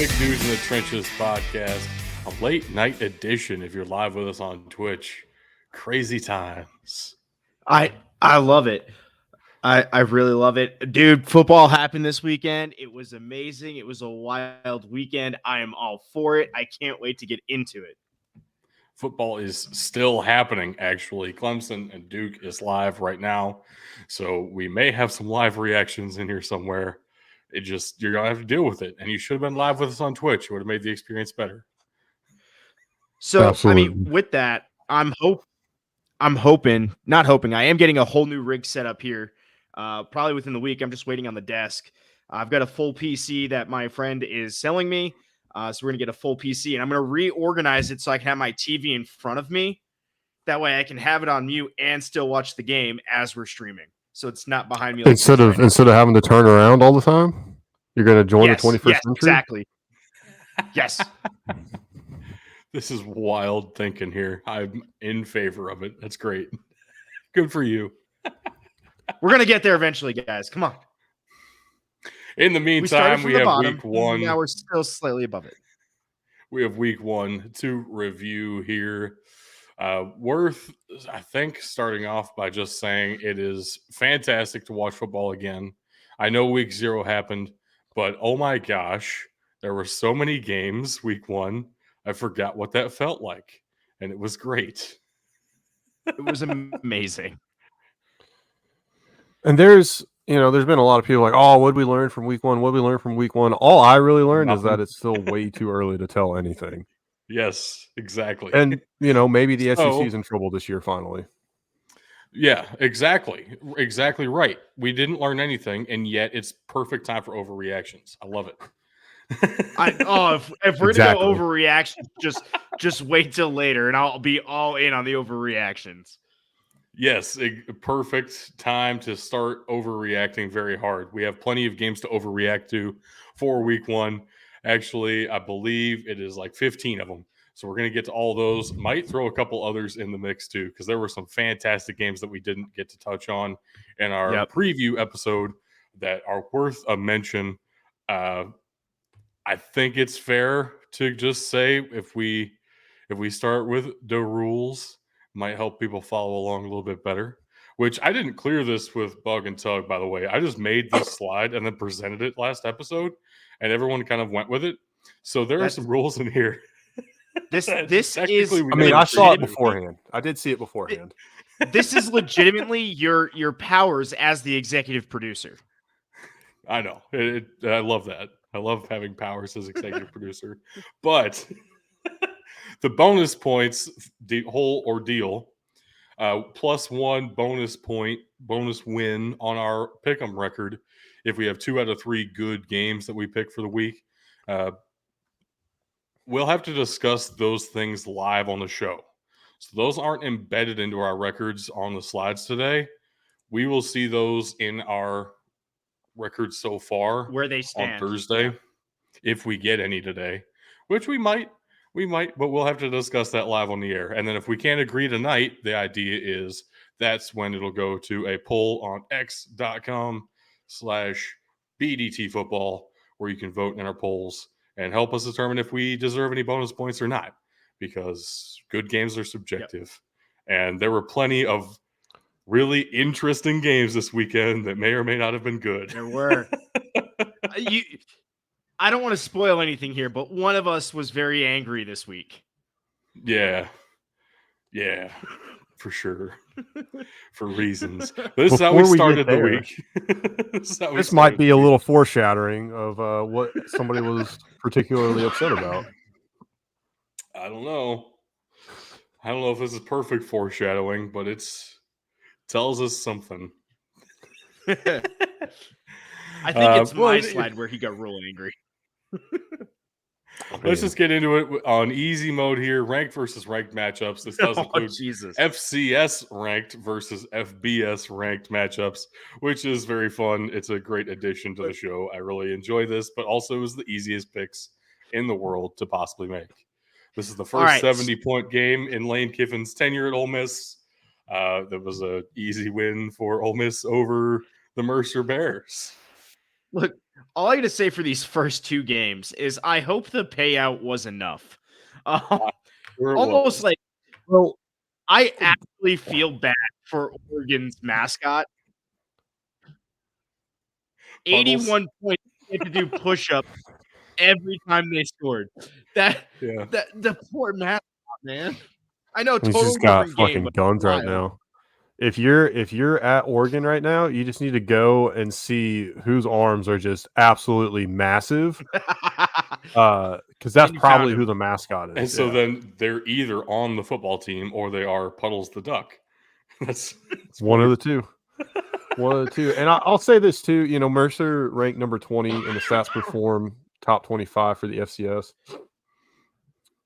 Big News in the Trenches podcast, a late night edition if you're live with us on Twitch. Crazy times. I love it. I really love it. Dude, football happened this weekend. It was amazing. It was a wild weekend. I am all for it. I can't wait to get into it. Football is still happening, actually. Clemson and Duke is live right now. So we may have some live reactions in here somewhere. You're going to have to deal with it. And you should have been live with us on Twitch. It would have made the experience better. So, Absolutely. I mean, with that, I am getting a whole new rig set up here. Probably within the week. I'm just waiting on the desk. I've got a full PC that my friend is selling me. So we're going to get a full PC, and I'm going to reorganize it so I can have my TV in front of me. That way I can have it on mute and still watch the game as we're streaming. So it's not behind me. Like instead of having to turn around all the time, you're going to join the 21st century. Exactly. Yes. This is wild thinking here. I'm in favor of it. That's great. Good for you. We're going to get there eventually, guys. Come on. In the meantime, we have bottom, week one. Now we're still slightly above it. We have week one to review here. Worth, I think, starting off by just saying it is fantastic to watch football again. I know week 0 happened, but oh my gosh, there were so many games week 1. I forgot what that felt like, and it was great. It was amazing. And there's been a lot of people like, oh, what did we learn from week 1? What did we learn from week 1? All I really learned is that it's still way too early to tell anything. Yes, exactly. And, maybe the SEC is in trouble this year finally. Yeah, exactly. Exactly right. We didn't learn anything, and yet it's perfect time for overreactions. I love it. If we're going to go overreactions, just wait till later, and I'll be all in on the overreactions. Yes, a perfect time to start overreacting very hard. We have plenty of games to overreact to for week 1. Actually, I believe it is like 15 of them. So we're going to get to all those. Might throw a couple others in the mix too, because there were some fantastic games that we didn't get to touch on in our preview episode that are worth a mention. I think it's fair to just say if we start with the rules, might help people follow along a little bit better, which I didn't clear this with Bug and Tug, by the way. I just made this slide and then presented it last episode, and everyone kind of went with it. So there are some rules in here. This is... I mean, I saw it beforehand. I did see it beforehand. This is legitimately your powers as the executive producer. I know. I love that. I love having powers as executive producer. But... the bonus points, the whole ordeal, +1 bonus win on our pick'em record if we have 2 out of 3 good games that we pick for the week. We'll have to discuss those things live on the show. So those aren't embedded into our records on the slides today. We will see those in our records so far where they stand on Thursday, if we get any today, which we might, but we'll have to discuss that live on the air. And then if we can't agree tonight, the idea is that's when it'll go to a poll on x.com/BDT football, where you can vote in our polls and help us determine if we deserve any bonus points or not, because good games are subjective. And there were plenty of really interesting games this weekend that may or may not have been good. There were. I don't want to spoil anything here, but one of us was very angry this week. Yeah, for sure. For reasons. This is how we started the week. This might be a little foreshadowing of what somebody was particularly upset about. I don't know if this is perfect foreshadowing, but it tells us something. I think it's my slide where he got real angry. Let's just get into it on easy mode here. Ranked versus ranked matchups. This does include FCS ranked versus FBS ranked matchups, which is very fun. It's a great addition to the show. I really enjoy this, but also is the easiest picks in the world to possibly make. This is the first 70-point game in Lane Kiffin's tenure at Ole Miss. That was an easy win for Ole Miss over the Mercer Bears. Look, All I got to say for these first two games is I hope the payout was enough. Sure it Almost was. like Well, I actually feel bad for Oregon's mascot. Puddles. 81 points. They had to do push-ups every time they scored. That Yeah. the poor mascot, man. I know, he's totally just got different game, fucking but guns right wild. now. If you're at Oregon right now, you just need to go and see whose arms are just absolutely massive. Because that's And you found probably who him. the mascot is. And so yeah. then they're either on the football team or they are Puddles the duck. That's One of the two. One of the two. And I'll say this too. Mercer ranked number 20 in the Stats Perform top 25 for the FCS.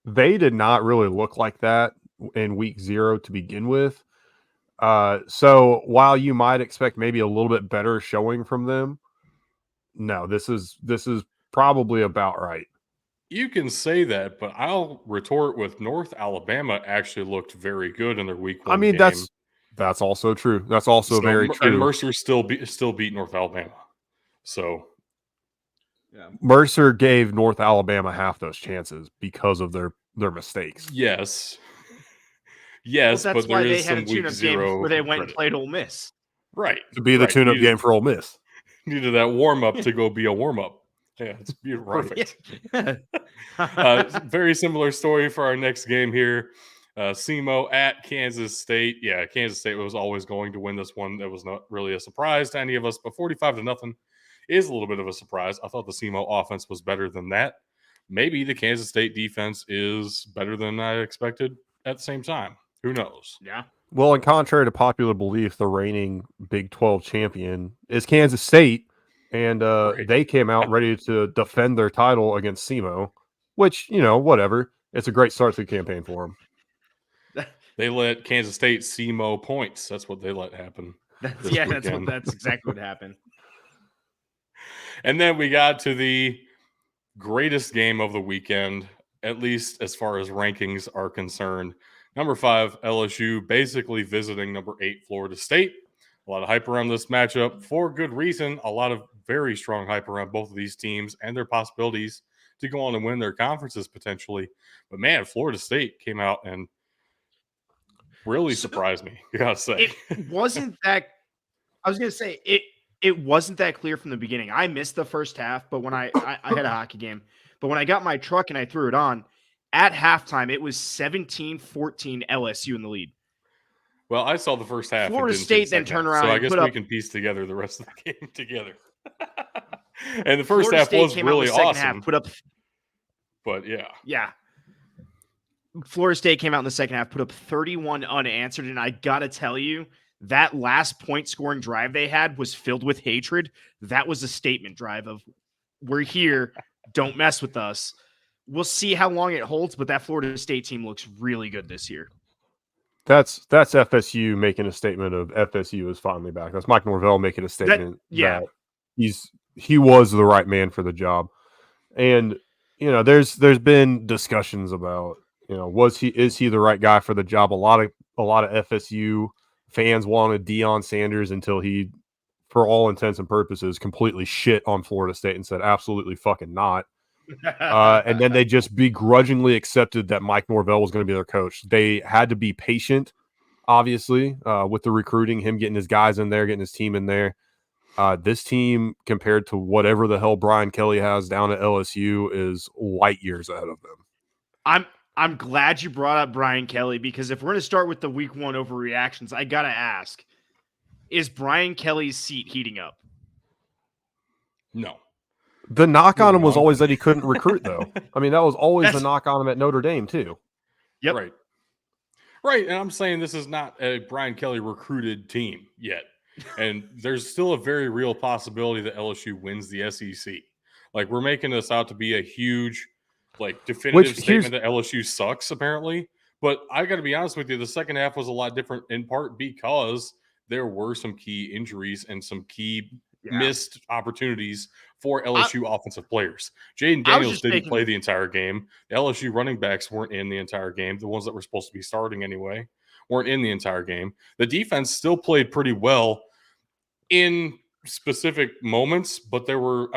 They did not really look like that in week 0 to begin with. So while you might expect maybe a little bit better showing from them, no, this is probably about right. You can say that, but I'll retort with North Alabama actually looked very good in their week 1 I mean, game. that's also true. That's also very And true. Mercer still beat North Alabama. So Yeah. Mercer gave North Alabama half those chances because of their mistakes. yes, Well, that's but why there they is had a some week tune-up game 0 before they went and credit. played Ole Miss. Right. To be the tune-up game for Ole Miss. Needed that warm up to go be a warm up. Yeah, it's perfect. Very similar story for our next game here. SEMO at Kansas State. Yeah, Kansas State was always going to win this one. That was not really a surprise to any of us, but 45-0 is a little bit of a surprise. I thought the SEMO offense was better than that. Maybe the Kansas State defense is better than I expected at the same time. Who knows? Yeah. Well, in contrary to popular belief, the reigning Big 12 champion is Kansas State, and Right. they came out ready to defend their title against SEMO, which, whatever. It's a great start to the campaign for them. They let Kansas State SEMO points. That's what they let happen. That's weekend. that's exactly what happened. And then we got to the greatest game of the weekend, at least as far as rankings are concerned. Number 5, LSU, basically visiting number 8, Florida State. A lot of hype around this matchup for good reason. A lot of very strong hype around both of these teams and their possibilities to go on and win their conferences potentially. But man, Florida State came out and really surprised me. You gotta say, it wasn't that. I was gonna say it wasn't that clear from the beginning. I missed the first half, but when I had a hockey game, but when I got my truck and I threw it on, at halftime it was 17-14 LSU in the lead. Well, I saw the first half. Florida and didn't see the State then second turned half, around so I and guess put we up. can piece together the rest of the game together. And the first Florida half State was came really out in the second awesome. half, put up. But yeah. Florida State came out in the second half, put up 31 unanswered, and I gotta tell you, that last point scoring drive they had was filled with hatred. That was a statement drive of we're here, don't mess with us. We'll see how long it holds, but that Florida State team looks really good this year. That's FSU making a statement of FSU is finally back. That's Mike Norvell making a statement that he was the right man for the job. And there's been discussions about is he the right guy for the job? A lot of FSU fans wanted Deion Sanders until he, for all intents and purposes, completely shit on Florida State and said absolutely fucking not. And then they just begrudgingly accepted that Mike Norvell was going to be their coach. They had to be patient, obviously, with the recruiting, him getting his guys in there, getting his team in there. This team, compared to whatever the hell Brian Kelly has down at LSU, is light years ahead of them. I'm glad you brought up Brian Kelly, because if we're going to start with the week 1 overreactions, I got to ask, is Brian Kelly's seat heating up? No. The knock on him was always that he couldn't recruit, though. I mean, that was always the knock on him at Notre Dame, too. Yep. Right. And I'm saying this is not a Brian Kelly recruited team yet. And there's still a very real possibility that LSU wins the SEC. Like, we're making this out to be a huge, definitive statement that LSU sucks, apparently. But I got to be honest with you, the second half was a lot different, in part because there were some key injuries and some key missed opportunities for LSU offensive players. Jaden Daniels didn't play the entire game. The LSU running backs weren't in the entire game. The ones that were supposed to be starting anyway weren't in the entire game. The defense still played pretty well in specific moments, but there were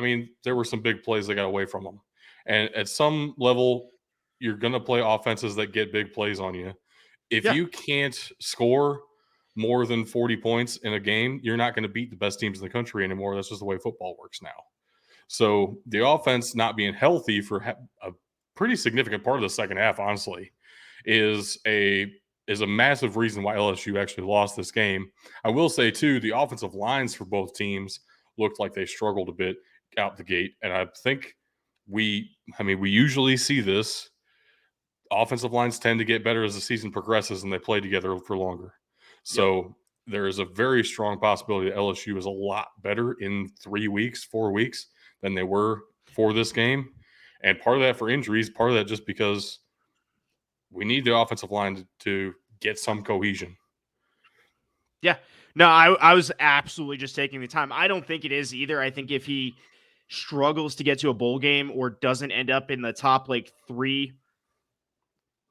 some big plays that got away from them. And at some level, you're going to play offenses that get big plays on you. If you can't score more than 40 points in a game, you're not going to beat the best teams in the country anymore. That's just the way football works now. So the offense not being healthy for a pretty significant part of the second half, honestly, is a massive reason why LSU actually lost this game. I will say, too, the offensive lines for both teams looked like they struggled a bit out the gate. And I think we usually see this. Offensive lines tend to get better as the season progresses and they play together for longer. So there is a very strong possibility that LSU is a lot better in 4 weeks than they were for this game. And part of that for injuries, part of that just because we need the offensive line to get some cohesion. Yeah. No, I was absolutely just taking the time. I don't think it is either. I think if he struggles to get to a bowl game or doesn't end up in the top 3,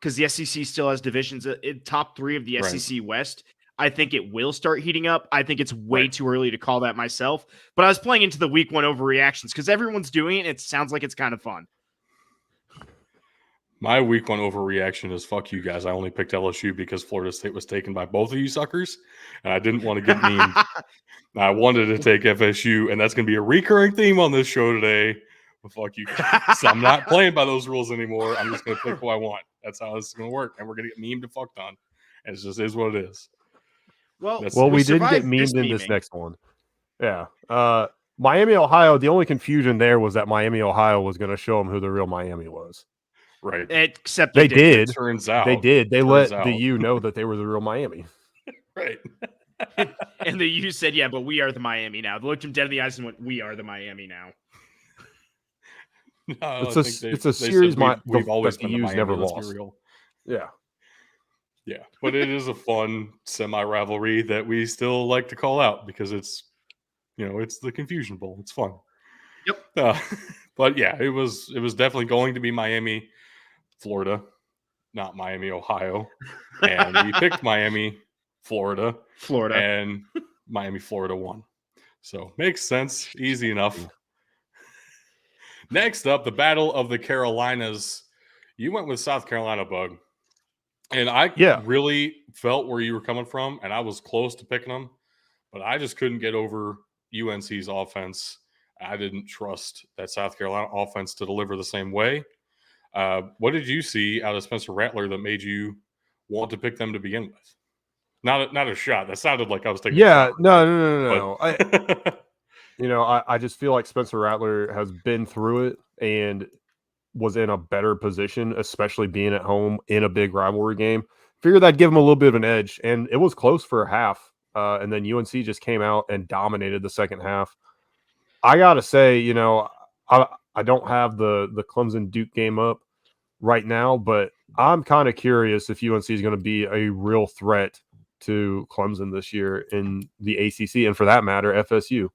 because the SEC still has divisions, top 3 of the SEC West, I think it will start heating up. I think it's way too early to call that myself. But I was playing into the week 1 overreactions because everyone's doing it. It sounds like it's kind of fun. My week 1 overreaction is fuck you guys. I only picked LSU because Florida State was taken by both of you suckers, and I didn't want to get memed. I wanted to take FSU, and that's going to be a recurring theme on this show today. Well, fuck you guys. I'm not playing by those rules anymore. I'm just going to pick who I want. That's how this is going to work, and we're going to get memed and fucked on. And it just is what it is. Well, we didn't get memed in this next one. Yeah. Miami, Ohio, the only confusion there was that Miami, Ohio was going to show them who the real Miami was. Right. Except they did. It turns out. They did. They let the U know that they were the real Miami. Right. And the U said, yeah, but we are the Miami now. They looked him dead in the eyes and went, we are the Miami now. No, it's a series we've always been the U's Miami, never let's lost. be real. Yeah. Yeah. But it is a fun semi-rivalry that we still like to call out because it's the Confusion Bowl. It's fun. Yep. But yeah, it was definitely going to be Miami, Florida, not Miami, Ohio. And we picked Miami, Florida. And Miami, Florida won. So makes sense. Easy enough. Next up, the Battle of the Carolinas. You went with South Carolina, Bug. And I really felt where you were coming from, and I was close to picking them, but I just couldn't get over UNC's offense. I didn't trust that South Carolina offense to deliver the same way. What did you see out of Spencer Rattler that made you want to pick them to begin with? Not a shot. That sounded like I was taking a shot. No. I just feel like Spencer Rattler has been through it and was in a better position, especially being at home in a big rivalry game. Figured that'd give him a little bit of an edge, and it was close for a half. And then UNC just came out and dominated the second half. I gotta say, I don't have the Clemson Duke game up right now, but I'm kind of curious if UNC is going to be a real threat to Clemson this year in the ACC, and for that matter, FSU.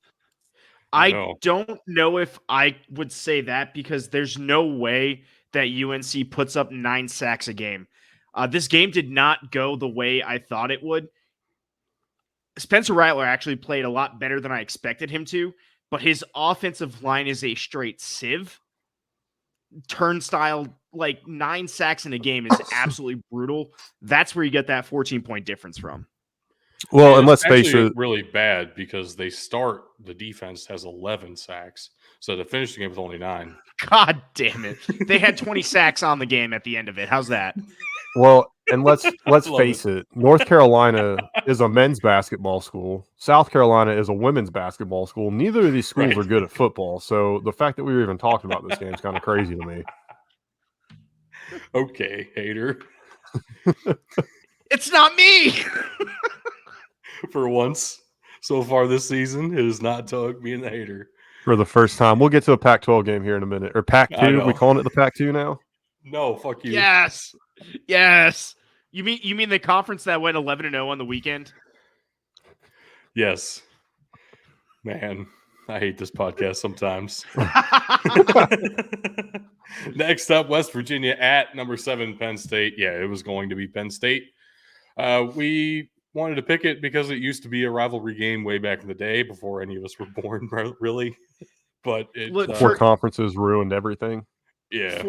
I don't know if I would say that because there's no way that UNC puts up 9 sacks a game. This game did not go the way I thought it would. Spencer Rattler actually played a lot better than I expected him to, but his offensive line is a straight sieve. Turnstile, 9 sacks in a game is absolutely brutal. That's where you get that 14-point difference from. Well, and let's face it, really bad because the defense has 11 sacks, so to finish the game with only 9. God damn it! They had 20 sacks on the game at the end of it. How's that? Well, and let's face it. North Carolina is a men's basketball school. South Carolina is a women's basketball school. Neither of these schools are good at football, so the fact that we were even talking about this game is kind of crazy to me. Okay, hater. It's not me. For once, so far this season, it is not Tug being the hater. For the first time. We'll get to a Pac-12 game here in a minute. Or Pac-2. Are we calling it the Pac-2 now? No, fuck you. Yes. You mean the conference that went 11-0 on the weekend? Yes. Man, I hate this podcast sometimes. Next up, West Virginia at number 7, Penn State. Yeah, it was going to be Penn State. We wanted to pick it because it used to be a rivalry game way back in the day before any of us were born, really. But it before conferences ruined everything. Yeah.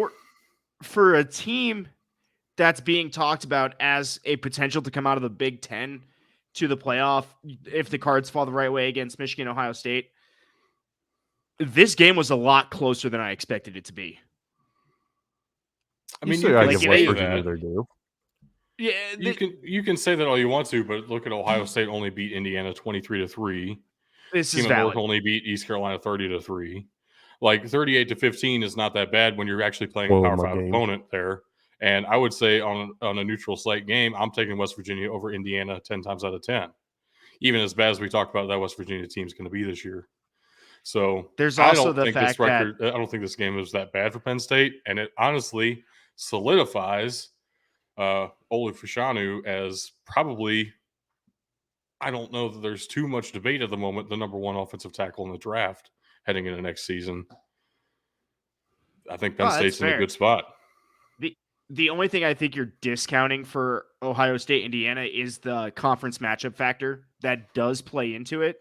For a team that's being talked about as a potential to come out of the Big Ten to the playoff, if the cards fall the right way against Michigan, Ohio State, this game was a lot closer than I expected it to be. I mean, you gotta give West Virginia their due. Yeah, you can say that all you want to, but look at Ohio State only beat Indiana 23-3. This Team is of valid. North only beat East Carolina 30-3. Like 38-15 is not that bad when you're actually playing a Power 5 opponent there. And I would say on a neutral site game, I'm taking West Virginia over Indiana 10 times out of 10. Even as bad as we talked about that West Virginia team is going to be this year. So there's also the fact I don't think this game was that bad for Penn State, and it honestly solidifies Ole Fashanu as probably, I don't know that there's too much debate at the moment, the number one offensive tackle in the draft heading into next season. I think Penn State's in a good spot. The only thing I think you're discounting for Ohio State, Indiana is the conference matchup factor that does play into it.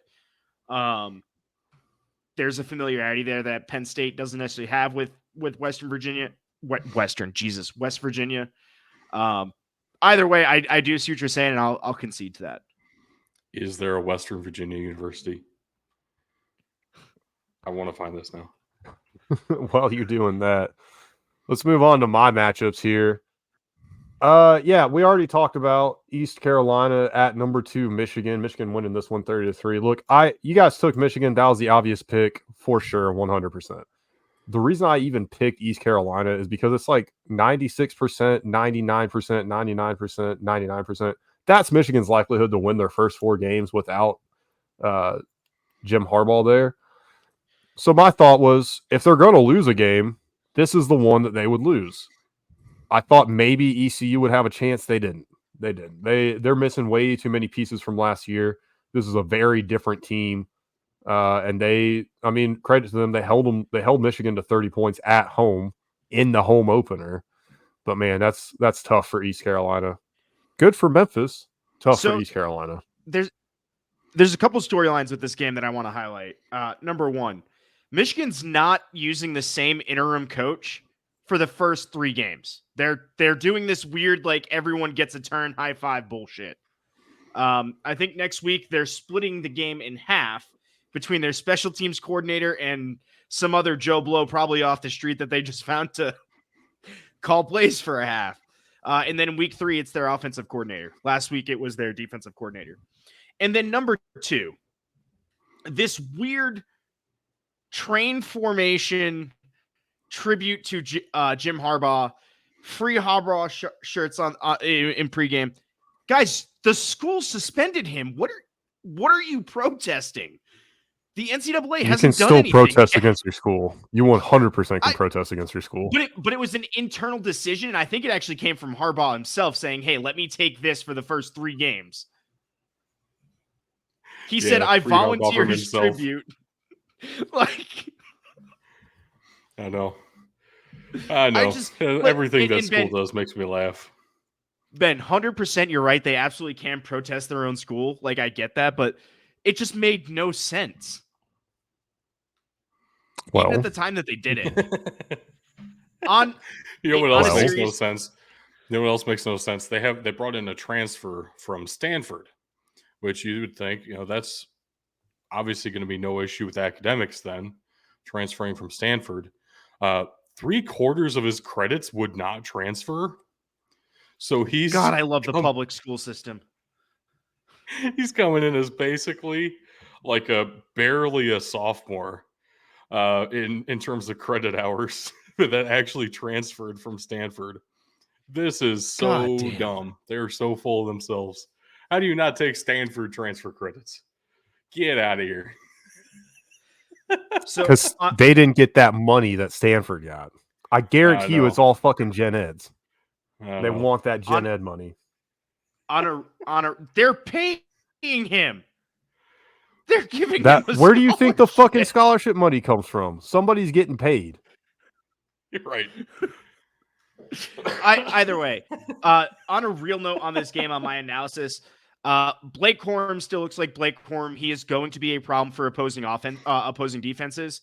There's a familiarity there that Penn State doesn't necessarily have with West Virginia. Either way, I do see what you're saying, and I'll concede to that. Is there a Western Virginia University? I want to find this now. While you're doing that, let's move on to my matchups here. Yeah, we already talked about East Carolina at number 2, Michigan. Michigan winning this one 30-3. Look, you guys took Michigan. That was the obvious pick for sure, 100%. The reason I even picked East Carolina is because it's like 96%, 99%, 99%, 99%. That's Michigan's likelihood to win their first 4 games without Jim Harbaugh there. So my thought was, if they're going to lose a game, this is the one that they would lose. I thought maybe ECU would have a chance. They didn't. They're missing way too many pieces from last year. This is a very different team. And credit to them. They held Michigan to 30 points at home in the home opener. But man, that's tough for East Carolina. Good for Memphis. Tough for East Carolina. There's a couple storylines with this game that I want to highlight. Number one, Michigan's not using the same interim coach for the first 3 games. They're doing this weird, like, everyone gets a turn, high five bullshit. I think next week they're splitting the game in half between their special teams coordinator and some other Joe Blow probably off the street that they just found to call plays for a half. And then in week 3, it's their offensive coordinator. Last week, it was their defensive coordinator. And then number 2, this weird train formation tribute to Jim Harbaugh, free Harbaugh shirts on in pregame. Guys, the school suspended him. What are you protesting? The NCAA hasn't done anything. You can still protest against your school. You 100% can protest against your school. But it was an internal decision, and I think it actually came from Harbaugh himself saying, hey, let me take this for the first 3 games. He said, I volunteer his tribute. Like, I know. Everything that school does makes me laugh. Ben, 100% you're right. They absolutely can protest their own school. Like, I get that, but it just made no sense. Well, even at the time that they did it. What else makes no sense? You know what else makes no sense? They brought in a transfer from Stanford, which you would think, that's obviously going to be no issue with academics then, transferring from Stanford. 3/4 of his credits would not transfer. So God, I love the public school system. He's coming in as basically like barely a sophomore in terms of credit hours that actually transferred from Stanford. This is so dumb. They're so full of themselves. How do you not take Stanford transfer credits? Get out of here. Because they didn't get that money that Stanford got. I guarantee you it's all fucking gen eds. They want that gen ed money. They're paying him. They're giving that. Him where do you think the fucking scholarship money comes from? Somebody's getting paid. You're right. Either way, on a real note on this game, on my analysis, Blake Corum still looks like Blake Corum. He is going to be a problem for opposing defenses.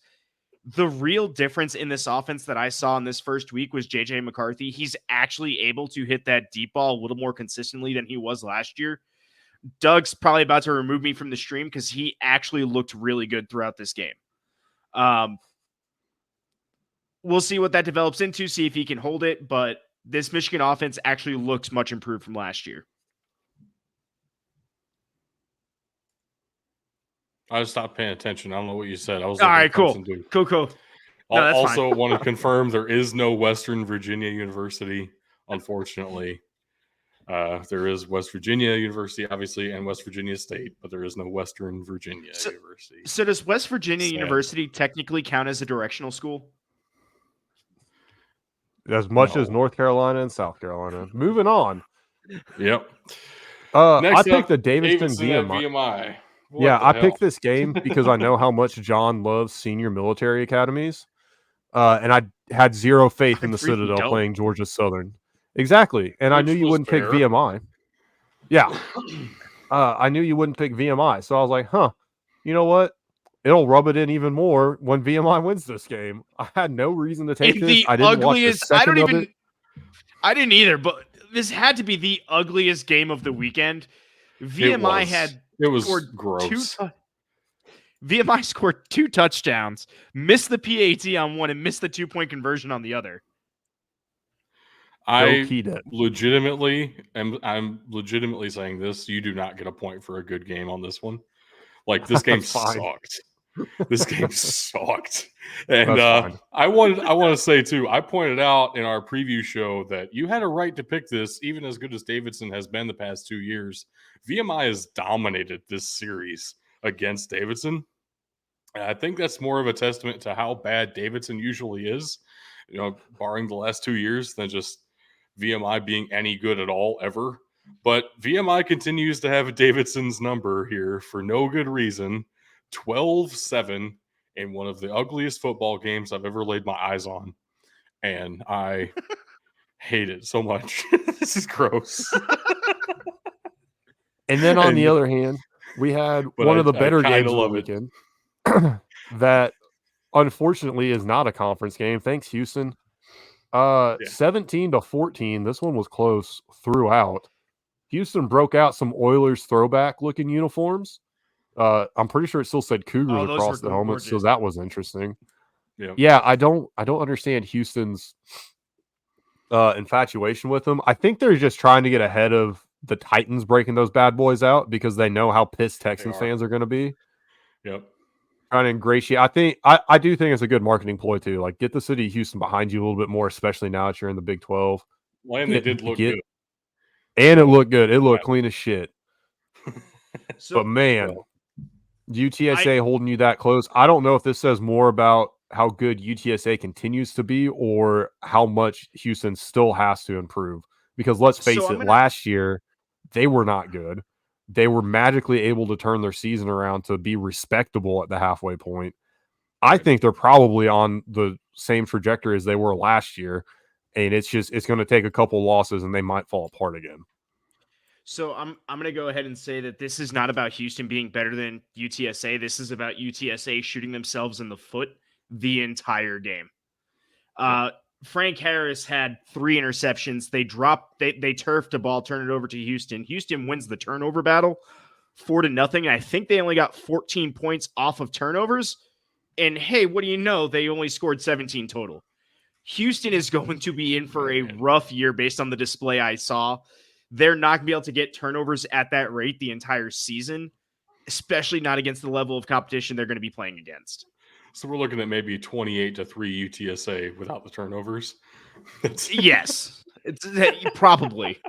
The real difference in this offense that I saw in this first week was JJ McCarthy. He's actually able to hit that deep ball a little more consistently than he was last year. Doug's probably about to remove me from the stream because he actually looked really good throughout this game. We'll see what that develops into, see if he can hold it, but this Michigan offense actually looks much improved from last year. I just stopped paying attention. I don't know what you said. I was all looking right, at cool. something. Cool. No, that's also fine. want to confirm there is no Western Virginia University, unfortunately. There is West Virginia University, obviously, and West Virginia State, but there is no Western Virginia University. So does West Virginia University technically count as a directional school? As much as North Carolina and South Carolina. Moving on. Yep. I picked the Davidson VMI. I picked this game because I know how much John loves senior military academies. And I had zero faith in the Citadel playing Georgia Southern. Exactly. And I knew you wouldn't pick VMI. Yeah. I knew you wouldn't pick VMI. So I was like, you know what? It'll rub it in even more when VMI wins this game. I had no reason to take this. I didn't watch the second of it. I didn't either, but this had to be the ugliest game of the weekend. VMI was gross. VMI scored 2 touchdowns, missed the PAT on one, and missed the 2-point conversion on the other. I'm legitimately saying this. You do not get a point for a good game on this one. Like, this game sucked. This game sucked. And I want to say too, I pointed out in our preview show that you had a right to pick this, even as good as Davidson has been the past 2 years. VMI has dominated this series against Davidson. And I think that's more of a testament to how bad Davidson usually is, barring the last 2 years, than just VMI being any good at all ever. But VMI continues to have Davidson's number here for no good reason. 12-7 in one of the ugliest football games I've ever laid my eyes on. And I hate it so much. This is gross. And then on the other hand, we had one of the better games of the weekend that unfortunately is not a conference game. Thanks, Houston. 17-14. This one was close throughout. Houston broke out some Oilers throwback looking uniforms. I'm pretty sure it still said Cougars across the helmet, so that was interesting. Yeah, I don't understand Houston's infatuation with them. I think they're just trying to get ahead of the Titans breaking those bad boys out because they know how pissed Texans fans are going to be. Yep. Trying to ingratiate. I do think it's a good marketing ploy too. Like, get the city of Houston behind you a little bit more, especially now that you're in the Big 12. Well, and they did look good. And it looked good. It looked clean as shit. But man, UTSA holding you that close. I don't know if this says more about how good UTSA continues to be or how much Houston still has to improve. Because let's face it, last year, they were not good. They were magically able to turn their season around to be respectable at the halfway point. I think they're probably on the same trajectory as they were last year. And it's going to take a couple losses and they might fall apart again. So I'm going to go ahead and say that this is not about Houston being better than UTSA. This is about UTSA shooting themselves in the foot the entire game. Frank Harris had 3 interceptions. They turfed a ball, turned it over to Houston. Houston wins the turnover battle 4-0. I think they only got 14 points off of turnovers. And hey, what do you know? They only scored 17 total. Houston is going to be in for a rough year based on the display I saw. They're not going to be able to get turnovers at that rate the entire season, especially not against the level of competition they're going to be playing against. So we're looking at maybe 28-3 UTSA without the turnovers. Yes, it's probably.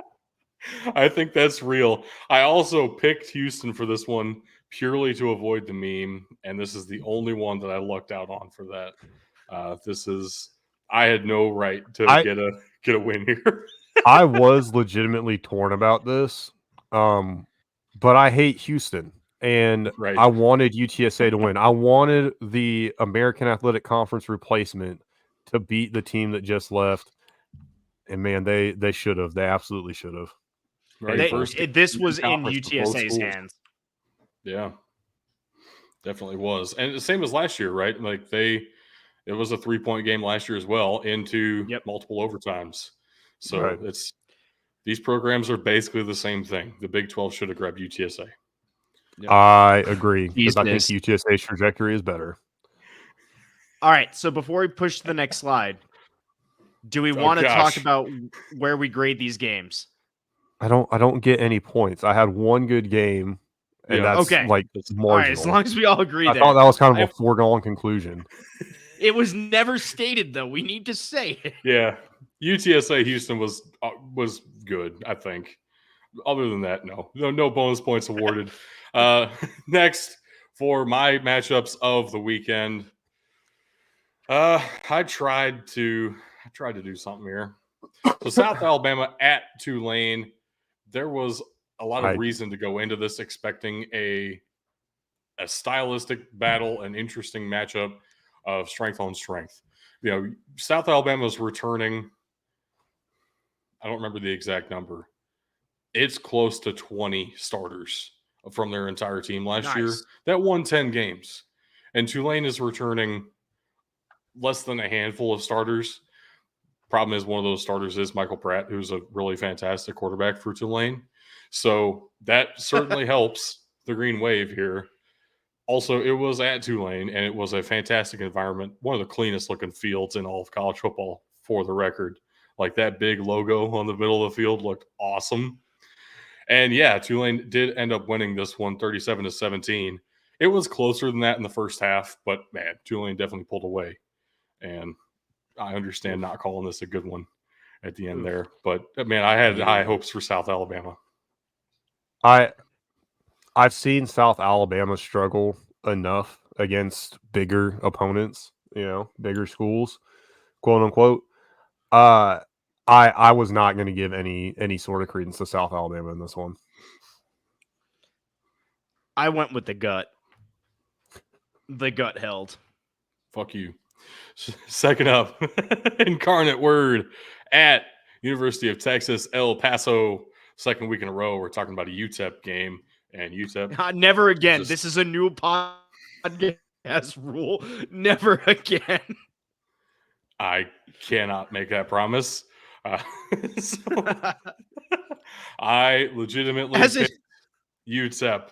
I think that's real. I also picked Houston for this one purely to avoid the meme, and this is the only one that I lucked out on for that. I had no right to get a win here. I was legitimately torn about this, but I hate Houston, and I wanted UTSA to win. I wanted the American Athletic Conference replacement to beat the team that just left, and man, they should have. They absolutely should have. Right. This was in conference for both UTSA's schools. hands. Yeah, definitely was. And the same as last year, right? Like it was a 3-point game last year as well into multiple overtimes. So these programs are basically the same thing. The Big 12 should have grabbed UTSA. Yep. I agree because I think UTSA's trajectory is better. All right, so before we push to the next slide, do we want to talk about where we grade these games? I don't get any points. I had one good game, and that's like marginal. All right, as long as we all agree I thought that was kind of a foregone conclusion. It was never stated, though. We need to say it. Yeah, UTSA Houston was good, I think. Other than that, no bonus points awarded. Next, for my matchups of the weekend, I tried to do something here. So South Alabama at Tulane, there was a lot of reason to go into this expecting a stylistic battle, an interesting matchup of strength on strength. South Alabama's returning, I don't remember the exact number. It's close to 20 starters from their entire team last year that won 10 games. And Tulane is returning less than a handful of starters. Problem is, one of those starters is Michael Pratt, who's a really fantastic quarterback for Tulane. So that certainly helps the Green Wave here. Also, it was at Tulane, and it was a fantastic environment. One of the cleanest looking fields in all of college football, for the record. Like, that big logo on the middle of the field looked awesome. And yeah, Tulane did end up winning this one 37-17. It was closer than that in the first half, but man, Tulane definitely pulled away. And I understand not calling this a good one at the end there. But man, I had high hopes for South Alabama. I've seen South Alabama struggle enough against bigger opponents, bigger schools, quote unquote. I was not going to give any sort of credence to South Alabama in this one. I went with the gut. The gut held. Fuck you. Second up, Incarnate Word at University of Texas, El Paso. Second week in a row, we're talking about a UTEP game. And UTEP. Never again. This is a new podcast rule. Never again. I cannot make that promise. I legitimately picked UTEP.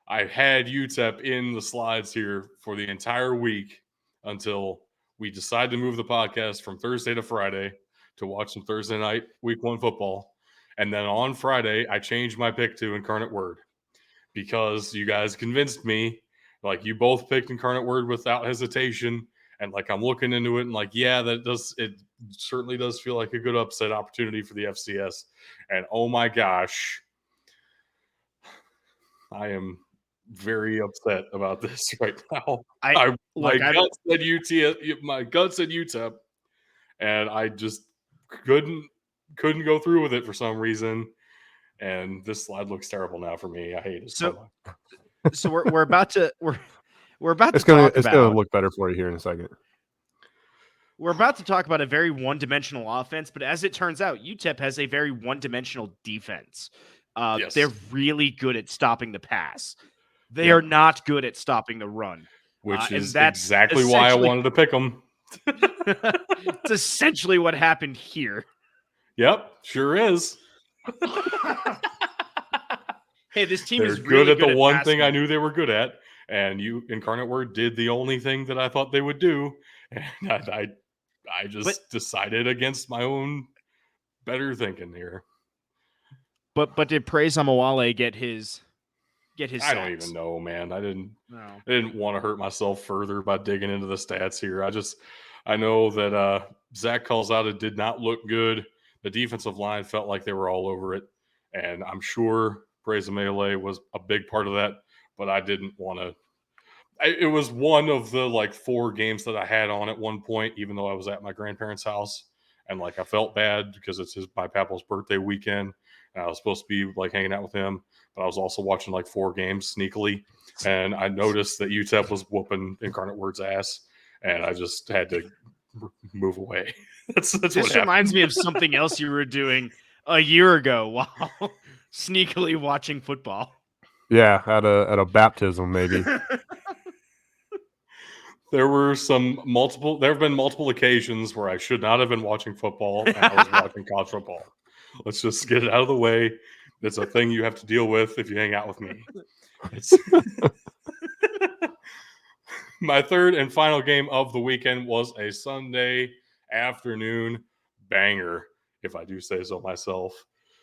I had UTEP in the slides here for the entire week until we decided to move the podcast from Thursday to Friday to watch some Thursday night week 1 football. And then on Friday, I changed my pick to Incarnate Word because you guys convinced me. Like, you both picked Incarnate Word without hesitation. And like, I'm looking into it and like, yeah, it certainly does feel like a good upset opportunity for the FCS. And oh my gosh, I am very upset about this right now. My gut said UTEP, and I just couldn't go through with it for some reason. And this slide looks terrible now for me. I hate it so much. So we're about to it's gonna look better for you here in a second. We're about to talk about a very one-dimensional offense, but as it turns out, UTEP has a very one-dimensional defense. They're really good at stopping the pass. They are not good at stopping the run. Which is exactly why I wanted to pick them. It's essentially what happened here. Yep, sure is. Hey, this team They're is really good at the one passing. thing I knew they were good at, and Incarnate Word did the only thing that I thought they would do, and I just decided against my own better thinking here. But did Praise Amawale get his I don't even know, man. I didn't want to hurt myself further by digging into the stats here. I know that Zach Calzada did not look good. The defensive line felt like they were all over it, and I'm sure Praise Amawale was a big part of that, but I didn't want to. It was one of the 4 games that I had on at one point, even though I was at my grandparents' house, and I felt bad because it's my papa's birthday weekend, and I was supposed to be hanging out with him, but I was also watching 4 games sneakily, and I noticed that UTEP was whooping Incarnate Word's ass, and I just had to move away. That's this what reminds me of something else you were doing a year ago while sneakily watching football. Yeah, at a baptism maybe. There have been multiple occasions where I should not have been watching football and I was watching college football. Let's just get it out of the way. It's a thing you have to deal with if you hang out with me. It's my third and final game of the weekend was a Sunday afternoon banger, if I do say so myself.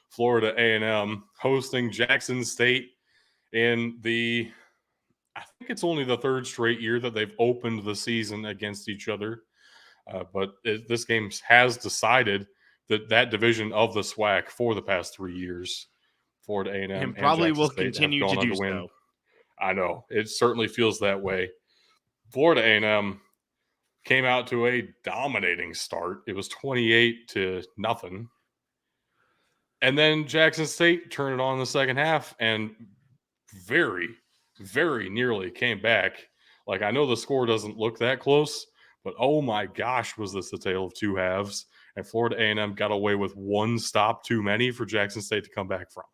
Florida A&M hosting Jackson State in I think it's only the third straight year that they've opened the season against each other. But this game has decided that division of the SWAC for the past 3 years, Florida A&M and probably Jackson will State continue have to gone on do to win. so. I know. It certainly feels that way. Florida A&M came out to a dominating start. It was 28-0. And then Jackson State turned it on in the second half and very, very nearly came back. Like, I know the score doesn't look that close, but oh my gosh, was this the tale of two halves? And Florida A&M got away with one stop too many for Jackson State to come back from.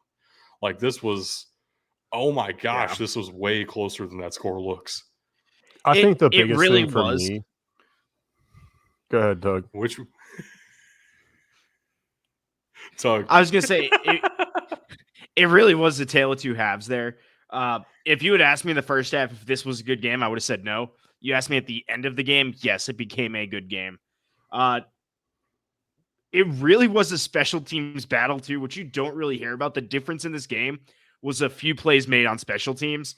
Like, this was, oh my gosh, This was way closer than that score looks. I think the biggest really thing for me. Go ahead, Doug. Which Doug. I was gonna say it really was the tale of two halves there. If you had asked me in the first half if this was a good game, I would have said no. You asked me at the end of the game, yes, it became a good game. It really was a special teams battle too, which you don't really hear about. The difference in this game was a few plays made on special teams.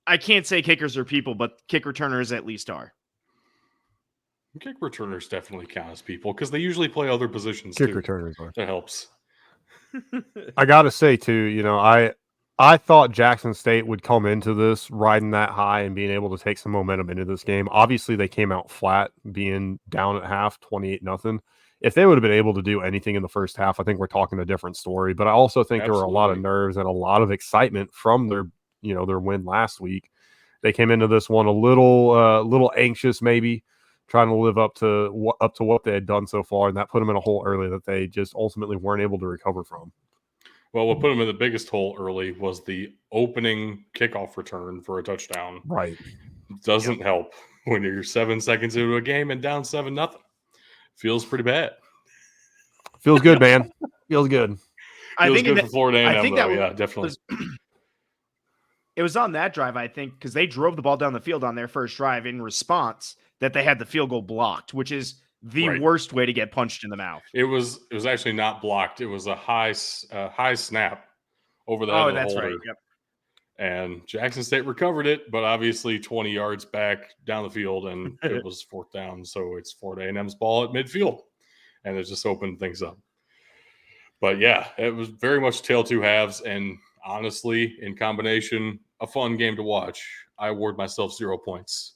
I can't say kickers are people, but kick returners at least are. Kick returners definitely count as people because they usually play other positions Kick too. returners are. That helps. I gotta say too, I thought Jackson State would come into this riding that high and being able to take some momentum into this game. Obviously, they came out flat, being down at half, 28-0. If they would have been able to do anything in the first half, I think we're talking a different story. But I also think there were a lot of nerves and a lot of excitement from their win last week. They came into this one a little anxious, maybe trying to live up to what they had done so far, and that put them in a hole early that they just ultimately weren't able to recover from. Well, what put them in the biggest hole early was the opening kickoff return for a touchdown. Right. Doesn't help when you're 7 seconds into a game and down 7-0. Feels pretty bad. Feels good, man. Feels good. I think good for Florida A&M, I think though. Yeah, definitely. It was on that drive, I think, because they drove the ball down the field on their first drive in response that they had the field goal blocked, which is the worst way to get punched in the mouth. It was actually not blocked. It was a high snap over the head of the holder. Right. Yep. And Jackson State recovered it, but obviously 20 yards back down the field, and it was fourth down. So it's Florida A&M's ball at midfield, and it just opened things up. But yeah, it was very much tail two halves, and honestly, in combination, a fun game to watch. I award myself 0 points.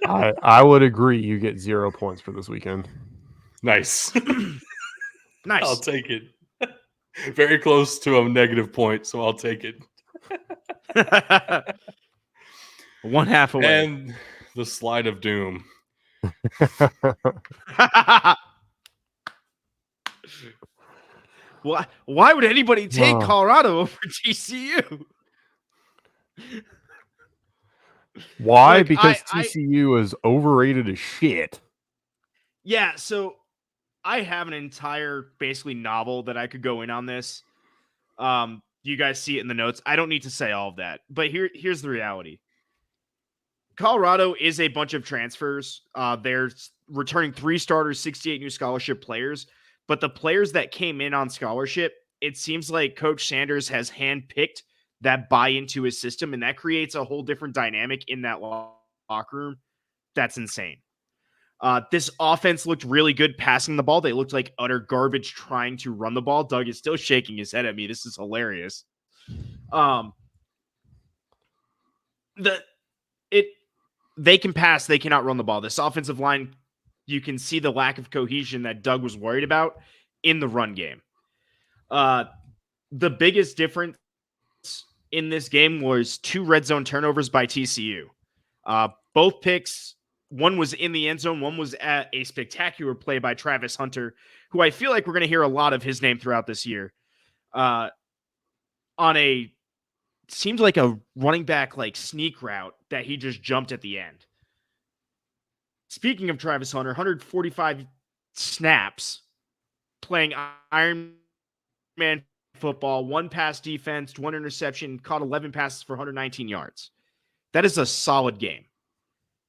I would agree. You get 0 points for this weekend. Nice. Nice. I'll take it. Very close to a negative point, so I'll take it. 1 half away. And the slide of doom. Why would anybody take Colorado over TCU? Why? Like, because TCU is overrated as shit. Yeah, so I have an entire basically novel that I could go in on this. You guys see it in the notes. I don't need to say all of that, but here's the reality. Colorado is a bunch of transfers. They're returning 3 starters, 68 new scholarship players, but the players that came in on scholarship, it seems like Coach Sanders has handpicked that buy into his system, and that creates a whole different dynamic in that locker room. That's insane. This offense looked really good passing the ball. They looked like utter garbage trying to run the ball. Doug is still shaking his head at me. This is hilarious. They can pass. They cannot run the ball. This offensive line, you can see the lack of cohesion that Doug was worried about in the run game. The biggest difference in this game was 2 red zone turnovers by TCU. Both picks One was in the end zone. One was at a spectacular play by Travis Hunter, who I feel like we're going to hear a lot of his name throughout this year. On a seemed like a running back like sneak route that he just jumped at the end. Speaking of Travis Hunter, 145 snaps playing Iron Man football, 1 pass defense, 1 interception, caught 11 passes for 119 yards. That is a solid game.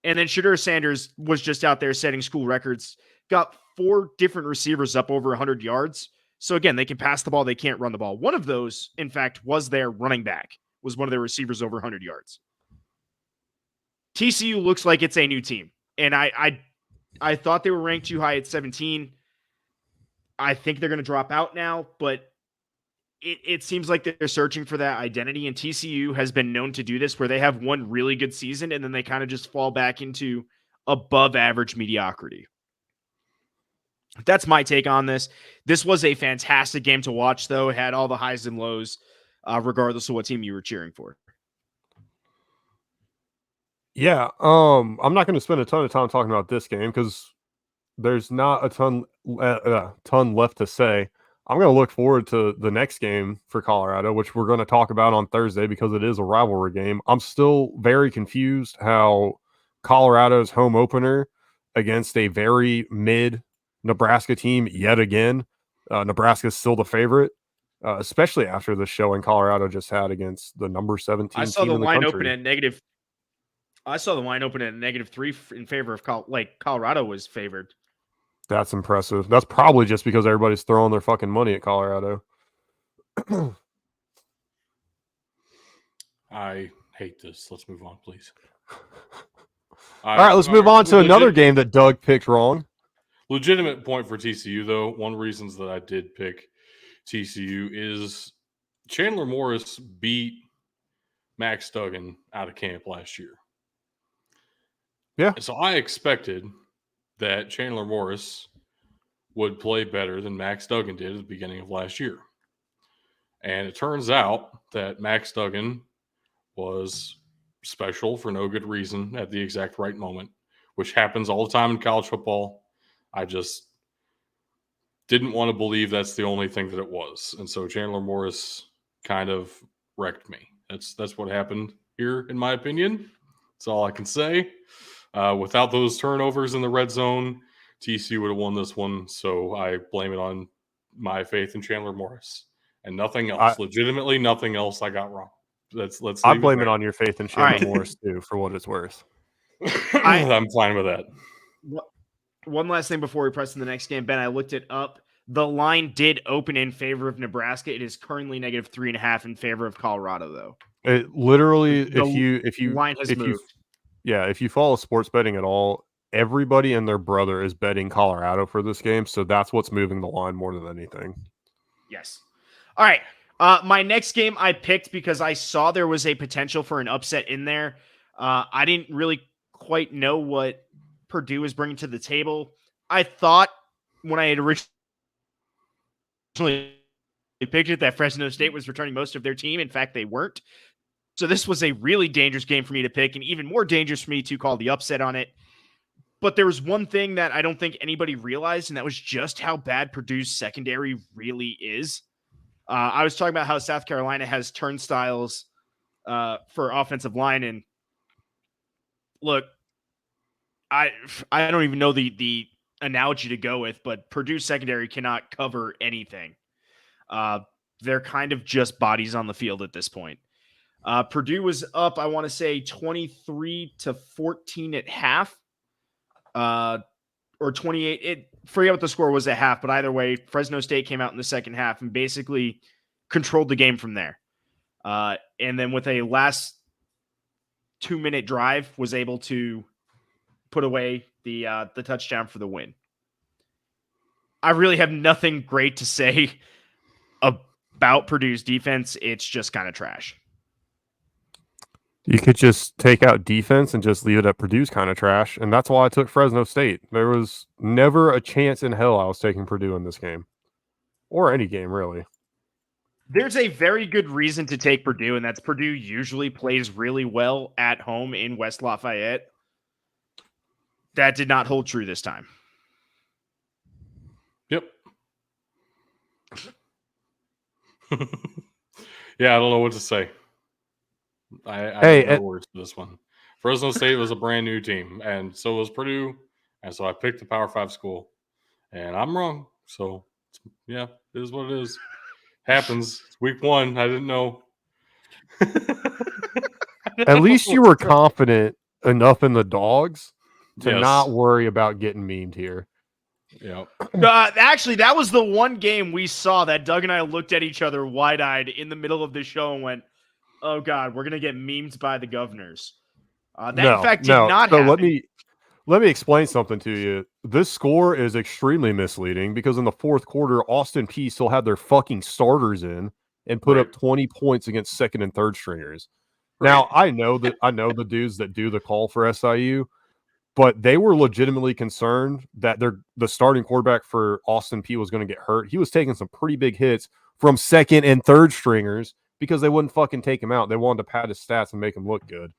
And then Shedeur Sanders was just out there setting school records, got 4 different receivers up over 100 yards. So again, they can pass the ball, they can't run the ball. One of those, in fact, was their running back, was one of their receivers over 100 yards. TCU looks like it's a new team. And I thought they were ranked too high at 17. I think they're going to drop out now, but it seems like they're searching for that identity, and TCU has been known to do this where they have one really good season and then they kind of just fall back into above average mediocrity. That's my take on this. This was a fantastic game to watch, though. It had all the highs and lows, regardless of what team you were cheering for. Yeah, I'm not going to spend a ton of time talking about this game because there's not a ton left to say. I'm going to look forward to the next game for Colorado, which we're going to talk about on Thursday because it is a rivalry game. I'm still very confused how Colorado's home opener against a very mid Nebraska team yet again. Nebraska's still the favorite, especially after the showing Colorado just had against the number 17 I saw team the in the line country. open at negative. I saw the line open at -3 in favor of Colorado was favored. That's impressive. That's probably just because everybody's throwing their fucking money at Colorado. I hate this. Let's move on, please. All right, let's move on to another game that Doug picked wrong. Legitimate point for TCU, though. One of the reasons that I did pick TCU is Chandler Morris beat Max Duggan out of camp last year. Yeah. So I expected that Chandler Morris would play better than Max Duggan did at the beginning of last year. And it turns out that Max Duggan was special for no good reason at the exact right moment, which happens all the time in college football. I just didn't want to believe that's the only thing that it was. And so Chandler Morris kind of wrecked me. That's what happened here, in my opinion. That's all I can say. Without those turnovers in the red zone, TCU would have won this one. So I blame it on my faith in Chandler Morris and nothing else. Legitimately, nothing else I got wrong. Let's. I blame it on your faith in Chandler Morris too, for what it's worth. I'm fine with that. One last thing before we press in the next game, Ben. I looked it up. The line did open in favor of Nebraska. It is currently -3.5 in favor of Colorado, though. It literally, The if you line has moved. If you follow sports betting at all, everybody and their brother is betting Colorado for this game, so that's what's moving the line more than anything. Yes. All right. My next game I picked because I saw there was a potential for an upset in there. I didn't really quite know what Purdue was bringing to the table. I thought when I had originally picked it that Fresno State was returning most of their team. In fact, they weren't. So this was a really dangerous game for me to pick, and even more dangerous for me to call the upset on it. But there was one thing that I don't think anybody realized, and that was just how bad Purdue's secondary really is. I was talking about how South Carolina has turnstiles for offensive line, and look, I don't even know the analogy to go with, but Purdue's secondary cannot cover anything. They're kind of just bodies on the field at this point. Purdue was up, I want to say 23-14 at half, or 28. Forget what the score was at half, but either way, Fresno State came out in the second half and basically controlled the game from there. And then with a last 2-minute drive, was able to put away the touchdown for the win. I really have nothing great to say about Purdue's defense. It's just kind of trash. You could just take out defense and just leave it at Purdue's kind of trash, and that's why I took Fresno State. There was never a chance in hell I was taking Purdue in this game, or any game, really. There's a very good reason to take Purdue, and that's Purdue usually plays really well at home in West Lafayette. That did not hold true this time. Yep. Yeah, I don't know what to say. I have no words for this one. Fresno State was a brand new team, and so was Purdue, and so I picked the Power 5 school, and I'm wrong. So, yeah, it is what it is. Happens. It's week 1. I didn't know. At least you were confident enough in the dogs to not worry about getting memed here. Yeah. Actually, that was the one game we saw that Doug and I looked at each other wide-eyed in the middle of the show and went, "Oh God, we're gonna get memed by the Governors." In fact, did not happen. Let me explain something to you. This score is extremely misleading because in the fourth quarter, Austin Peay still had their fucking starters in and put up 20 points against second and third stringers. Right. Now, I know the dudes that do the call for SIU, but they were legitimately concerned that the starting quarterback for Austin Peay was going to get hurt. He was taking some pretty big hits from second and third stringers because they wouldn't fucking take him out. They wanted to pad his stats and make him look good.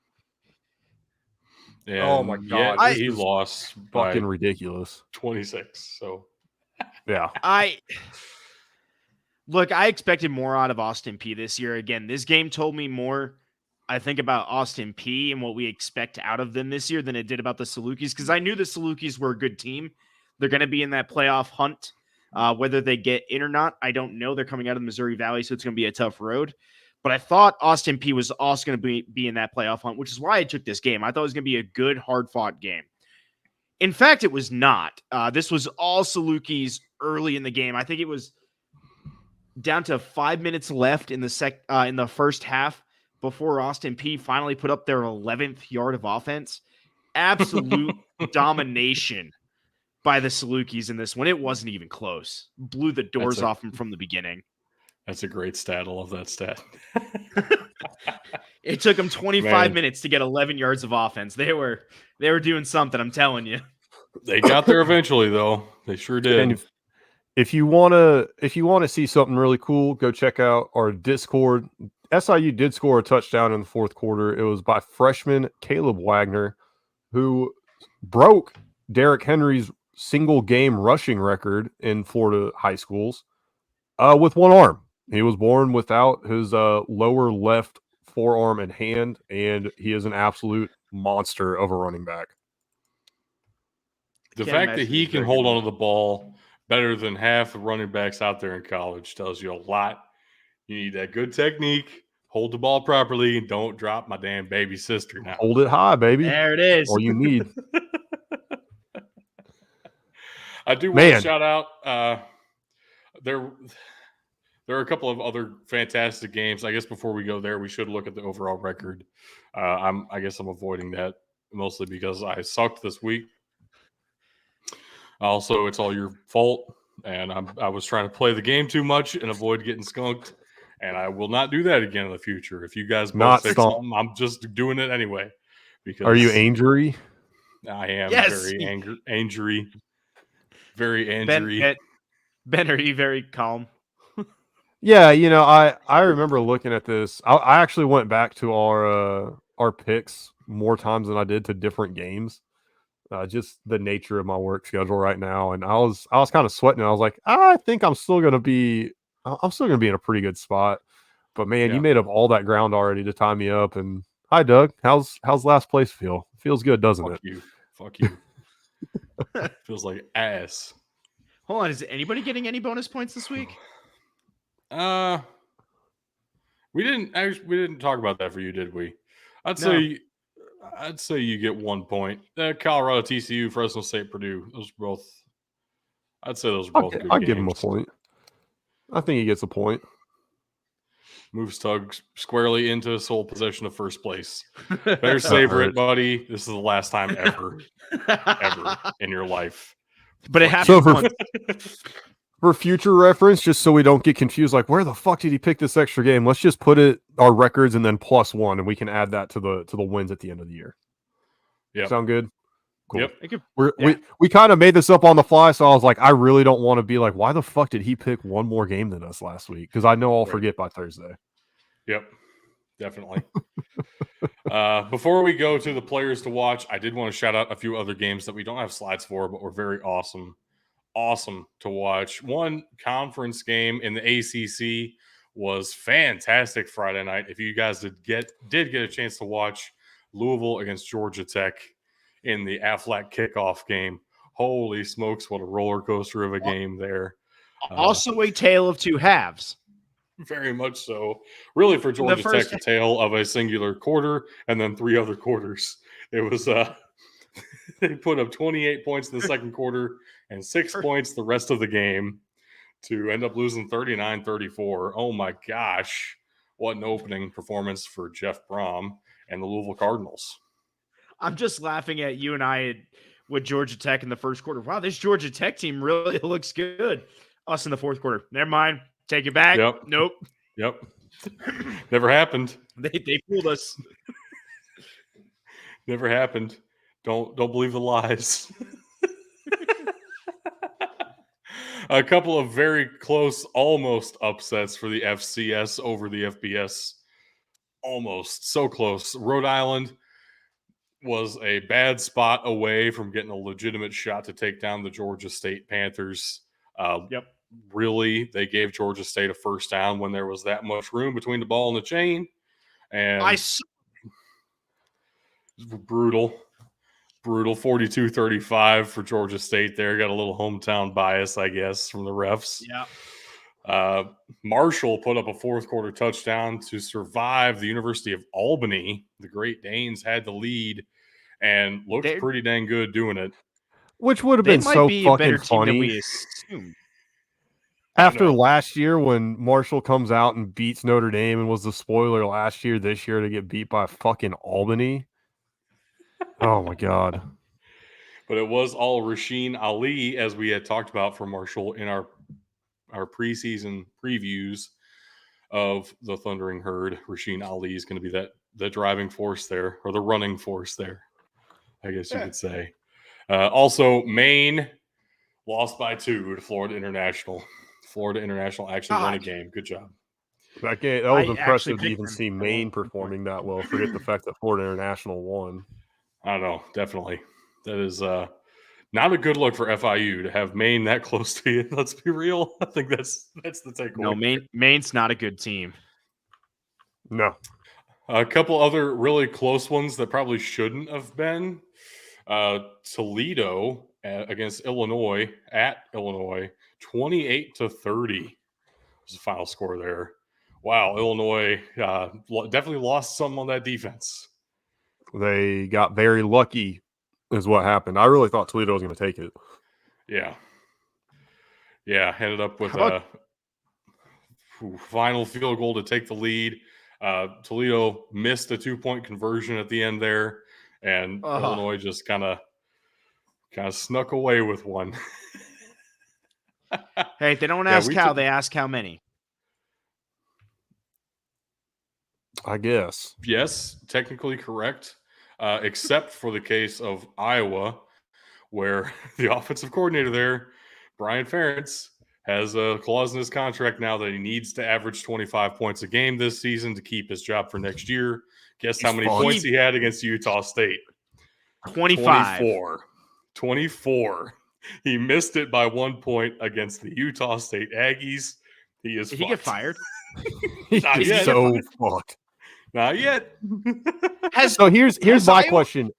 And oh my god, yeah, he lost fucking ridiculous. 26. So yeah. I expected more out of Austin Peay this year. Again, this game told me more, I think, about Austin Peay and what we expect out of them this year than it did about the Salukis, because I knew the Salukis were a good team. They're going to be in that playoff hunt. Whether they get in or not, I don't know. They're coming out of the Missouri Valley, so it's going to be a tough road. But I thought Austin Peay was also going to be in that playoff hunt, which is why I took this game. I thought it was going to be a good, hard-fought game. In fact, it was not. This was all Salukis early in the game. I think it was down to 5 minutes left in the first half before Austin Peay finally put up their 11th yard of offense. Absolute domination by the Salukis in this one. It wasn't even close. Blew the doors off them from the beginning. That's a great stat. I love that stat. It took them 25 minutes to get 11 yards of offense. They were doing something, I'm telling you. They got there eventually, though. They sure did. And if you want to see something really cool, go check out our Discord. SIU did score a touchdown in the fourth quarter. It was by freshman Caleb Wagner, who broke Derrick Henry's single game rushing record in Florida high schools with one arm. He was born without his lower left forearm and hand, and he is an absolute monster of a running back. The fact that he can hold onto the ball better than half the running backs out there in college tells you a lot. You need that good technique, hold the ball properly, and don't drop my damn baby sister now. Hold it high, baby. There it is. All you need. I do want to shout out there are a couple of other fantastic games. I guess before we go there, we should look at the overall record. I guess I'm avoiding that mostly because I sucked this week. Also, it's all your fault, and I was trying to play the game too much and avoid getting skunked, and I will not do that again in the future. If you guys both say something, I'm just doing it anyway. Because are you angry? I am very angry. Very angry. Ben, are you very calm? Yeah, I remember looking at this. I actually went back to our picks more times than I did to different games. Just the nature of my work schedule right now, and I was kind of sweating. I was like, I think I'm still gonna be in a pretty good spot. But man, you made up all that ground already to tie me up. And hi, Doug. How's last place feel? Feels good, doesn't it? Fuck you. Feels like ass. Hold on, is anybody getting any bonus points this week? We didn't talk about that for you, did we? I'd say you get 1 point. Colorado, TCU, Fresno State, Purdue. Those are both. I'd say those are both good games. I'll give him a point. I think he gets a point. Moves Tug squarely into sole possession of first place. Better savor it, buddy. This is the last time ever in your life. But it happens. For future reference, just so we don't get confused, like where the fuck did he pick this extra game? Let's just put our records and then +1, and we can add that to the wins at the end of the year. Yeah, sound good? Cool. Yep. We kind of made this up on the fly, so I was like, I really don't want to be like, why the fuck did he pick one more game than us last week? Because I know I'll forget by Thursday. Yep, definitely. Before we go to the players to watch, I did want to shout out a few other games that we don't have slides for, but were very awesome to watch. One conference game in the ACC was fantastic Friday night. If you guys did get a chance to watch Louisville against Georgia Tech in the Aflac kickoff game, holy smokes, what a roller coaster of a game there. Also a tale of two halves. Very much so. Really, for Georgia Tech, a tale of a singular quarter and then 3 other quarters. It was they put up 28 points in the second quarter and 6 points the rest of the game to end up losing 39-34. Oh my gosh. What an opening performance for Jeff Brom and the Louisville Cardinals. I'm just laughing at you and I with Georgia Tech in the first quarter. Wow, this Georgia Tech team really looks good. Us in the fourth quarter. Never mind. Take it back. Yep. Nope. Yep. Never happened. They fooled us. Never happened. Don't believe the lies. A couple of very close, almost upsets for the FCS over the FBS. Almost. So close. Rhode Island was a bad spot away from getting a legitimate shot to take down the Georgia State Panthers. Yep. Really, they gave Georgia State a first down when there was that much room between the ball and the chain. And brutal 42-35 for Georgia State there. Got a little hometown bias, I guess, from the refs. Yeah. Marshall put up a fourth quarter touchdown to survive the University of Albany. The Great Danes had the lead and looked pretty dang good doing it. Which would have been so fucking funny. Than we assumed. After last year, when Marshall comes out and beats Notre Dame and was the spoiler last year, this year to get beat by fucking Albany. Oh my God. But it was all Rasheen Ali, as we had talked about for Marshall in our preseason previews of the Thundering Herd. Rasheen Ali is going to be the driving force there, or the running force there, I guess you could say. Also, Maine lost by 2 to Florida International. Florida International actually won a game. Good job. That was impressive to even see Maine performing that well. Forget the fact that Florida International won. I don't know. Definitely. That is not a good look for FIU to have Maine that close to you. Let's be real. I think that's the takeaway. No, Maine's not a good team. No. A couple other really close ones that probably shouldn't have been. Toledo against Illinois at Illinois, 28-30 was the final score there. Wow, Illinois definitely lost some on that defense. They got very lucky is what happened. I really thought Toledo was going to take it. Yeah. Ended up with a final field goal to take the lead. Toledo missed a 2-point conversion at the end there, and Illinois just kind of snuck away with one. Hey, they don't ask how, they ask how many. I guess. Yes, technically correct, except for the case of Iowa, where the offensive coordinator there, Brian Ferentz, has a clause in his contract now that he needs to average 25 points a game this season to keep his job for next year. Guess how many points he had against Utah State? 25. 24. He missed it by 1 point against the Utah State Aggies. Did he get fired? He's so fucked. Not yet. So here's my question.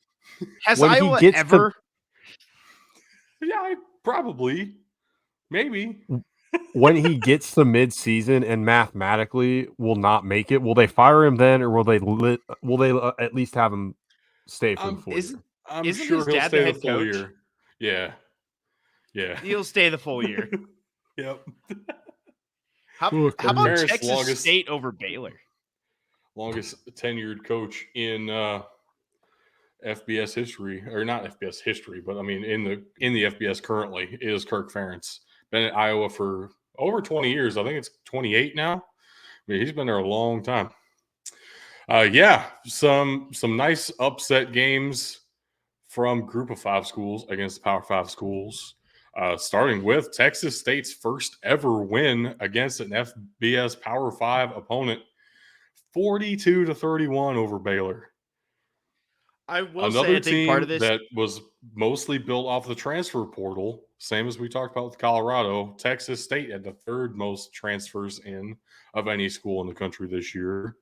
Has Iowa ever? Yeah, probably. Maybe. When he gets to mid-season and mathematically will not make it, will they fire him then, or will they at least have him stay for the full year? I'm sure he'll stay the full year. Yeah. He'll stay the full year. Yep. How about Texas State over Baylor? Longest tenured coach in FBS history, or not FBS history, but I mean in the FBS currently is Kirk Ferentz. Been at Iowa for over 20 years. I think it's 28 now. I mean, he's been there a long time. Some nice upset games from Group of 5 schools against Power 5 schools. Starting with Texas State's first ever win against an FBS Power 5 opponent, 42-31 over Baylor. I will Another say, I think part team of this that was mostly built off the transfer portal, same as we talked about with Colorado, Texas State had the third most transfers in of any school in the country this year.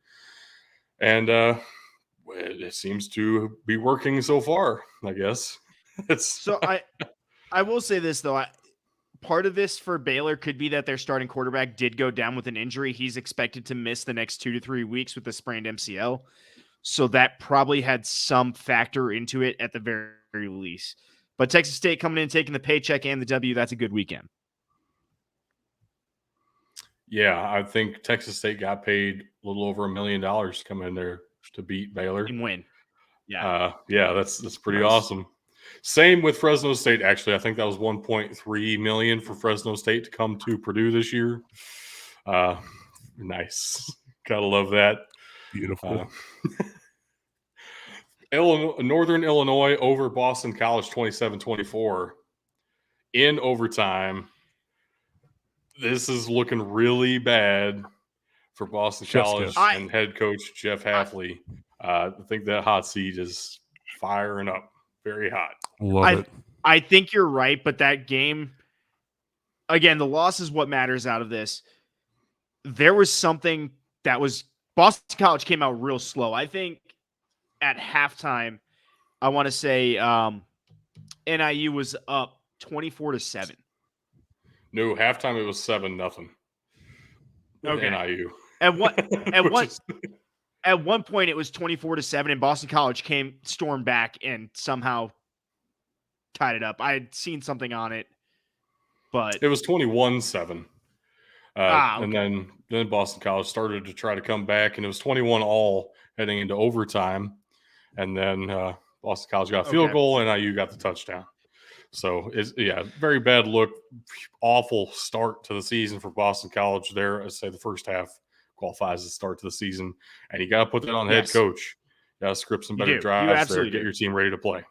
And it seems to be working so far, I guess. So I will say this, though. Part of this for Baylor could be that their starting quarterback did go down with an injury. He's expected to miss the next 2 to 3 weeks with a sprained MCL. So that probably had some factor into it at the very least. But Texas State coming in, taking the paycheck and the W, that's a good weekend. Yeah, I think Texas State got paid a little over $1 million to come in there to beat Baylor And win. Yeah. That's pretty Nice. awesome. Same with Fresno State. Actually, I think that was $1.3 million for Fresno State to come to Purdue this year. Nice, gotta love that. Beautiful. Northern Illinois over Boston College 27-24 in overtime. This is looking really bad for Boston College and head coach Jeff Hafley. I think that hot seat is firing up, very hot. Love it. I think you're right, but that game, again, the loss is what matters out of this. There was something that was Boston College came out real slow. I think at halftime, I want to say NIU was up 24-7. No, halftime it was 7-0. Okay. NIU. At one point it was 24-7, and Boston College stormed back and somehow tied it up. I had seen something on it, but it was 21-7. okay. And then Boston College started to try to come back, and it was 21-all heading into overtime. And then Boston College got a field goal, and NIU got the touchdown. So, very bad look. Awful start to the season for Boston College there. I'd say the first half qualifies as the start to the season. And you got to put that on head coach. You got to script some better drives there, get your team ready to play.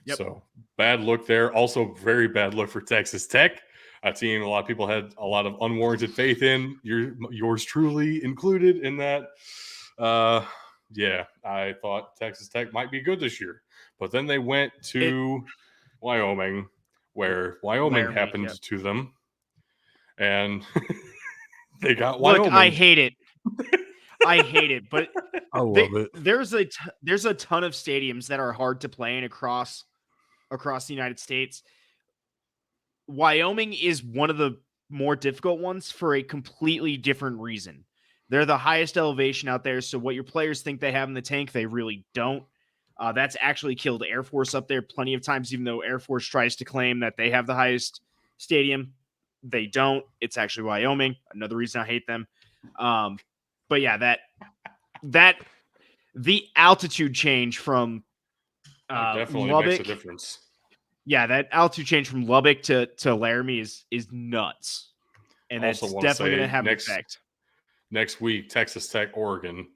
Yep. So, bad look there. Also, very bad look for Texas Tech, a team a lot of people had a lot of unwarranted faith in. Yours truly included in that. I thought Texas Tech might be good this year. But then they went to Wyoming, where Wyoming happened to them, and they got Wyoming. Look, I hate it. I hate it, but I love it. There's a ton of stadiums that are hard to play in across the United States. Wyoming is one of the more difficult ones for a completely different reason. They're the highest elevation out there, so what your players think they have in the tank, they really don't. That's actually killed Air Force up there plenty of times, even though Air Force tries to claim that they have the highest stadium. They don't. It's actually Wyoming. Another reason I hate them. But yeah, the altitude change from definitely Lubbock, makes a difference. Yeah, that altitude change from Lubbock to Laramie is nuts. And that's definitely going to have an effect. Next week, Texas Tech, Oregon.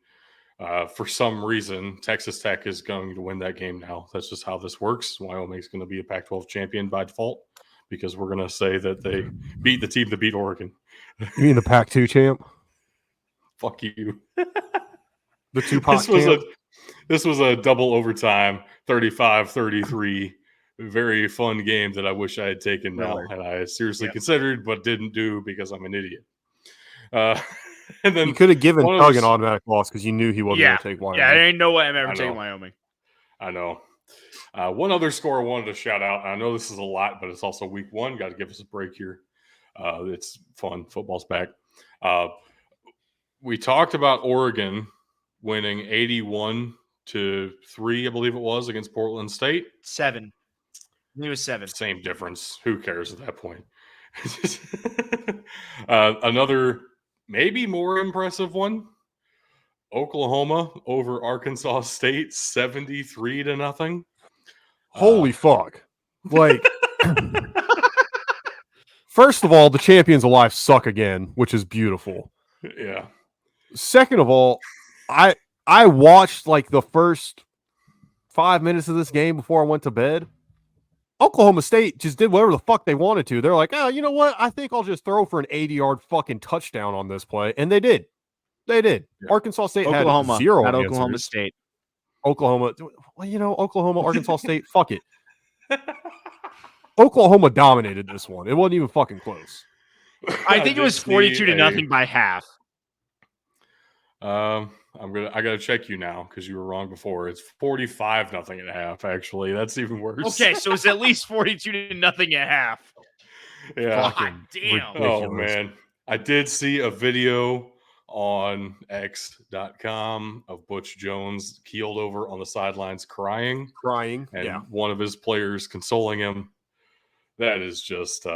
For some reason, Texas Tech is going to win that game now. That's just how this works. Wyoming's going to be a Pac-12 champion by default because we're going to say that they beat the team that beat Oregon. You mean the Pac-2 champ? Fuck you. The Tupac champ? This was a double overtime, 35-33. Very fun game that I wish I had taken now, and I seriously considered, but didn't do because I'm an idiot. And then you could have given Tug an automatic loss because you knew he wasn't going to take Wyoming. Yeah, there ain't no way I'm ever taking Wyoming. I know. One other score I wanted to shout out. I know this is a lot, but it's also week one. Got to give us a break here. It's fun. Football's back. We talked about Oregon winning 81-3, I believe it was, against Portland State. 7. It was 7. Same difference. Who cares at that point? Another maybe more impressive one. Oklahoma over Arkansas State, 73-0. Holy fuck. Like, first of all, the champions alive suck again, which is beautiful. Yeah. Second of all, I watched like the first 5 minutes of this game before I went to bed. Oklahoma State just did whatever the fuck they wanted to. They're like, oh, you know what? I think I'll just throw for an 80-yard fucking touchdown on this play. And they did. They did. Yeah. Arkansas State had 0 at answers. Oklahoma State. Oklahoma. Well, Oklahoma, Arkansas State. Fuck it. Oklahoma dominated this one. It wasn't even fucking close. I think it was 42-0 by half. I gotta check you now because you were wrong before. It's 45-0 at half. Actually, that's even worse. Okay, so it's at least 42-0 at half. Yeah. God damn. Oh man, I did see a video on X.com of Butch Jones keeled over on the sidelines crying, and one of his players consoling him. That is just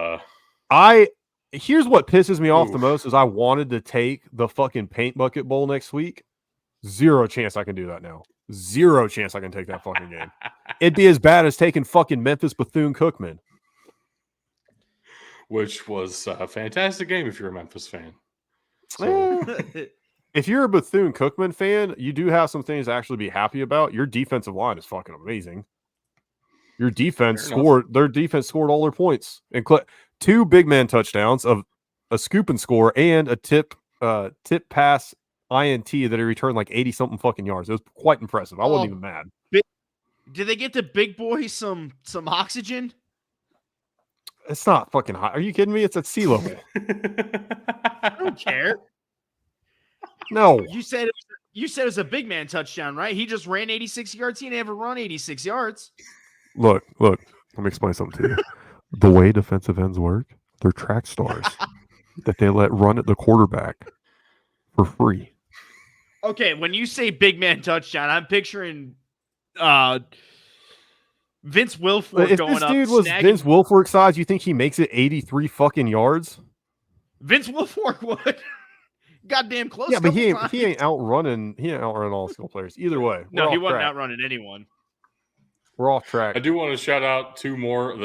here's what pisses me off the most is I wanted to take the fucking paint bucket bowl next week. Zero chance I can do that now. Zero chance I can take that fucking game. It'd be as bad as taking fucking Memphis Bethune-Cookman. Which was a fantastic game if you're a Memphis fan. So. If you're a Bethune-Cookman fan, you do have some things to actually be happy about. Your defensive line is fucking amazing. Your defense scored. Their defense scored all their points, and 2 big man touchdowns of a scoop and score and a tip pass INT that he returned like 80-something fucking yards. It was quite impressive. I wasn't even mad. Did they get the big boy some oxygen? It's not fucking hot. Are you kidding me? It's at sea level. I don't care. No. You said it was a big man touchdown, right? He just ran 86 yards. He never run 86 yards. Look. Let me explain something to you. The way defensive ends work, they're track stars that they let run at the quarterback for free. Okay, when you say big man touchdown, I'm picturing Vince Wilfork if going this up. Dude was Vince Wilfork size, you think he makes it 83 fucking yards? Vince Wilfork would. Goddamn close. Yeah, but he ain't outrunning all skill players. Either way. No, he wasn't outrunning anyone. We're off track. I do want to shout out 2 more.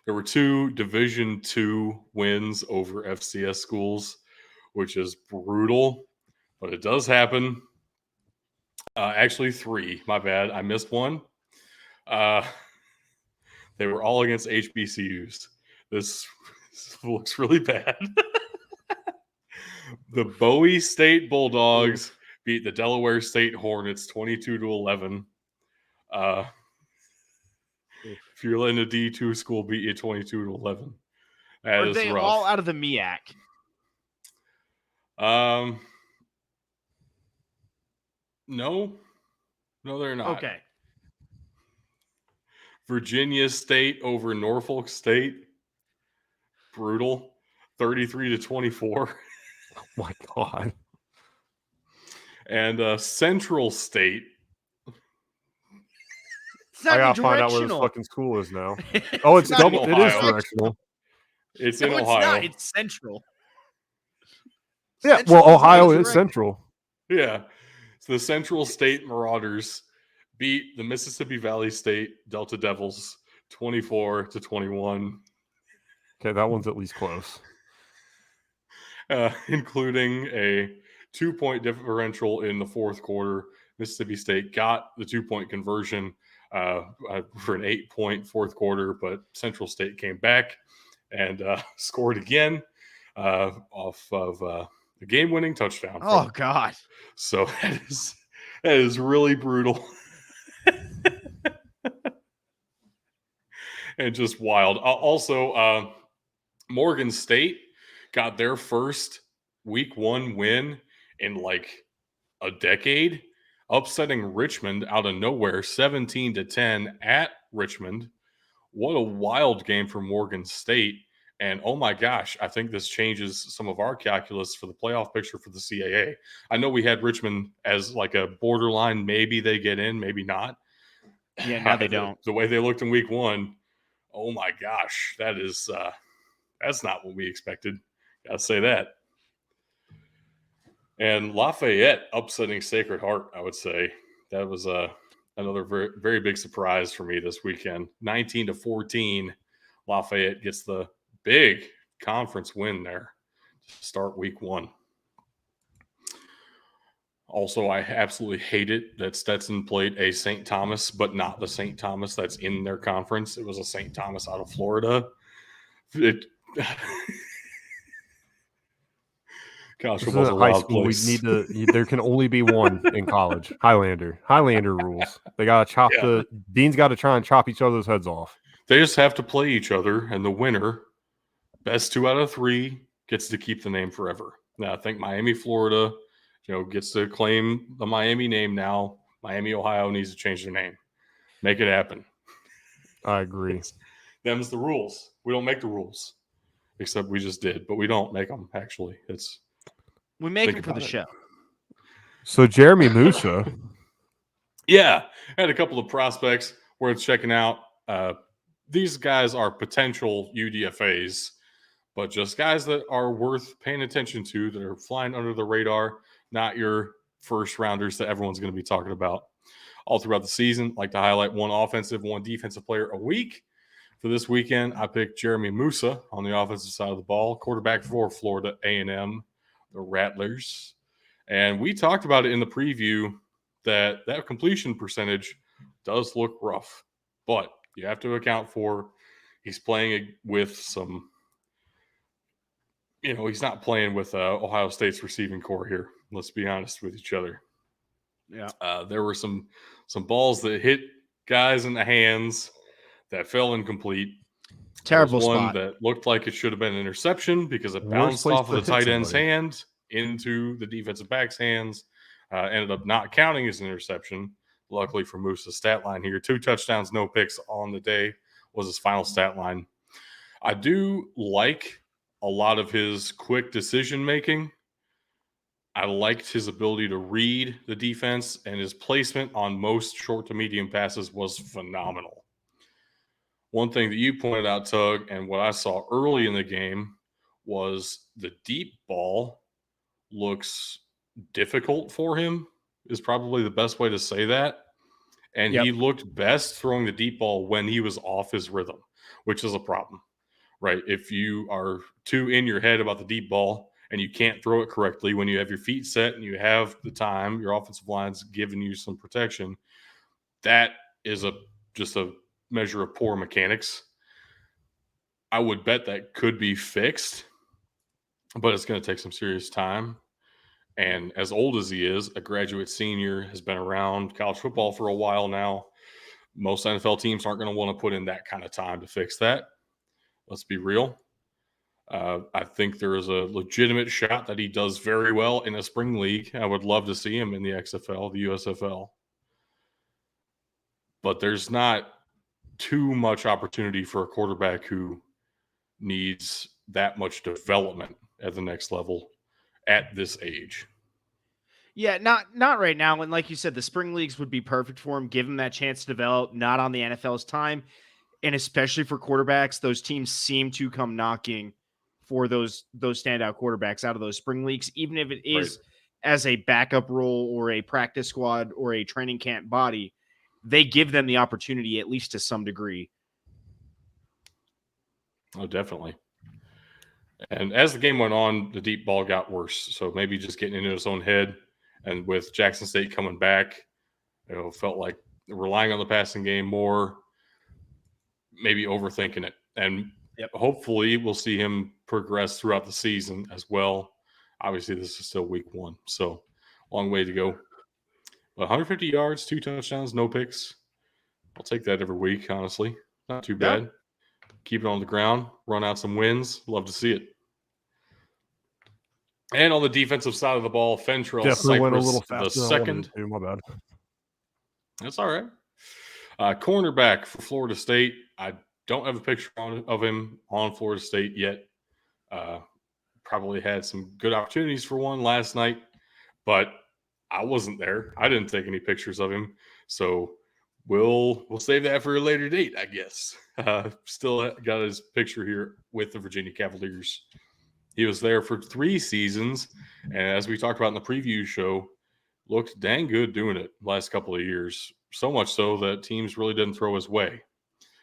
There were 2 Division II wins over FCS schools, which is brutal, but it does happen. Actually 3. My bad. I missed one. They were all against HBCUs. This looks really bad. The Bowie State Bulldogs beat the Delaware State Hornets 22-11. If you're letting a D2 school beat you 22-11, that is rough. Are they all out of the MEAC? No, they're not. Okay. Virginia State over Norfolk State, brutal, 33-24. Oh my god. And Central State. I gotta find out where this fucking school is now. Oh, it's double. It is directional. It's in Ohio. It's not. It's central. Yeah, Central Ohio is central. Yeah. So the Central State Marauders beat the Mississippi Valley State Delta Devils 24-21. Okay, that one's at least close. Including a 2-point differential in the fourth quarter. Mississippi State got the 2-point conversion for an 8-point fourth quarter, but Central State came back and scored again off of a game-winning touchdown. Oh, God. So that is really brutal. And just wild. Also, Morgan State got their first week 1 win in like a decade, upsetting Richmond out of nowhere 17-10 at Richmond. What a wild game for Morgan State. And oh my gosh, I think this changes some of our calculus for the playoff picture for the CAA. I know we had Richmond as like a borderline, maybe they get in, maybe not. Yeah, now they don't. The way they looked in week 1, oh my gosh, that's not what we expected. Gotta say that. And Lafayette upsetting Sacred Heart, I would say. That was another very, very big surprise for me this weekend. 19-14, Lafayette gets the big conference win there to start week 1. Also, I absolutely hate it that Stetson played a St. Thomas, but not the St. Thomas that's in their conference. It was a St. Thomas out of Florida. College This football's a isn't high wild school. place. We need to. There can only be one in college. Highlander rules. They gotta chop the deans. Got to try and chop each other's heads off. They just have to play each other, and the winner, best 2 out of 3, gets to keep the name forever. Now, I think Miami, Florida, gets to claim the Miami name now. Miami, Ohio needs to change their name. Make it happen. I agree. Them's the rules. We don't make the rules, except we just did, but we don't make them. Actually, we make them for the show. So Jeremy Musa, I had a couple of prospects worth checking out. These guys are potential UDFAs, but just guys that are worth paying attention to, that are flying under the radar, not your first rounders that everyone's going to be talking about all throughout the season. Like to highlight one offensive, one defensive player a week. For this weekend, I picked Jeremy Musa on the offensive side of the ball, quarterback for Florida A&M, the Rattlers. And we talked about it in the preview that completion percentage does look rough, but you have to account for he's playing with some, he's not playing with Ohio State's receiving core here. Let's be honest with each other. Yeah. There were some balls that hit guys in the hands that fell incomplete. Terrible There was one spot. that looked like it should have been an interception because it bounced off of the tight end's hand into the defensive back's hands. Ended up not counting as an interception. Luckily for Moose's stat line here, 2 touchdowns, no picks on the day was his final stat line. I do like a lot of his quick decision making. I liked his ability to read the defense, and his placement on most short to medium passes was phenomenal. One thing that you pointed out, Tug, and what I saw early in the game was the deep ball looks difficult for him, is probably the best way to say that. And he looked best throwing the deep ball when he was off his rhythm, which is a problem, right? If you are too in your head about the deep ball and you can't throw it correctly when you have your feet set and you have the time, your offensive line's giving you some protection, that is just a measure of poor mechanics. I would bet that could be fixed, but it's going to take some serious time. And as old as he is, a graduate senior, has been around college football for a while now. Most NFL teams aren't going to want to put in that kind of time to fix that. Let's be real. I think there is a legitimate shot that he does very well in a spring league. I would love to see him in the XFL, the USFL. But there's not too much opportunity for a quarterback who needs that much development at the next level at this age. Yeah, not right now. And like you said, the spring leagues would be perfect for him. Give him that chance to develop, not on the NFL's time. And especially for quarterbacks, those teams seem to come knocking for those standout quarterbacks out of those spring leagues, even if it is as a backup role or a practice squad or a training camp body. They give them the opportunity, at least to some degree. Oh, definitely. And as the game went on, the deep ball got worse. So maybe just getting into his own head. And with Jackson State coming back, felt like relying on the passing game more, maybe overthinking it. And hopefully we'll see him progress throughout the season as well. Obviously, this is still week 1, so long way to go. But 150 yards, 2 touchdowns, no picks. I'll take that every week, honestly. Not too bad. Yeah. Keep it on the ground, run out some wins. Love to see it. And on the defensive side of the ball, Fentrell definitely went a Cypress little faster the than I wanted second. to. My bad. That's all right. Cornerback for Florida State. I don't have a picture of him on Florida State yet. Probably had some good opportunities for one last night, but I wasn't there. I didn't take any pictures of him, so we'll save that for a later date, I guess. Still got his picture here with the Virginia Cavaliers. He was there for 3 seasons, and as we talked about in the preview show, looked dang good doing it last couple of years. So much so that teams really didn't throw his way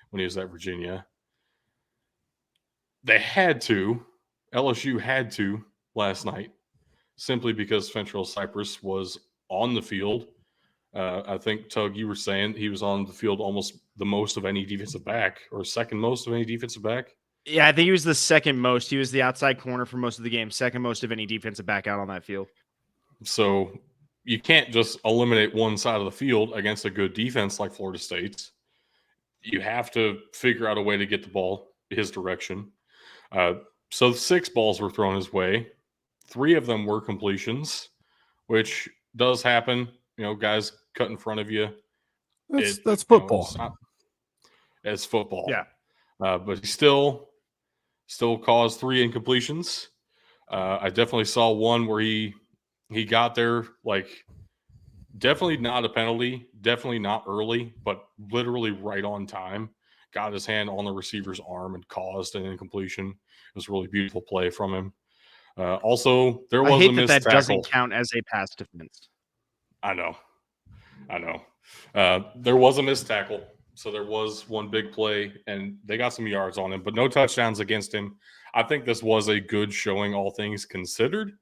when he was at Virginia. They had to. LSU had to last night simply because Fentrell Cypress was on the field. I think, Tug, you were saying he was on the field almost the most of any defensive back, or second most of any defensive back. Yeah, I think he was the second most. He was the outside corner for most of the game, second most of any defensive back out on that field. So you can't just eliminate one side of the field against a good defense like Florida State's. You have to figure out a way to get the ball his direction. So 6 balls were thrown his way. 3 of them were completions, which does happen. Guys cut in front of you. That's football. It's football. Yeah. But he still caused 3 incompletions. I definitely saw one where he got there, like, definitely not a penalty, definitely not early, but literally right on time. Got his hand on the receiver's arm and caused an incompletion. It was a really beautiful play from him. Also, there was a missed tackle. Doesn't count as a pass defense. I know. There was a missed tackle, so there was one big play, and they got some yards on him, but no touchdowns against him. I think this was a good showing, all things considered.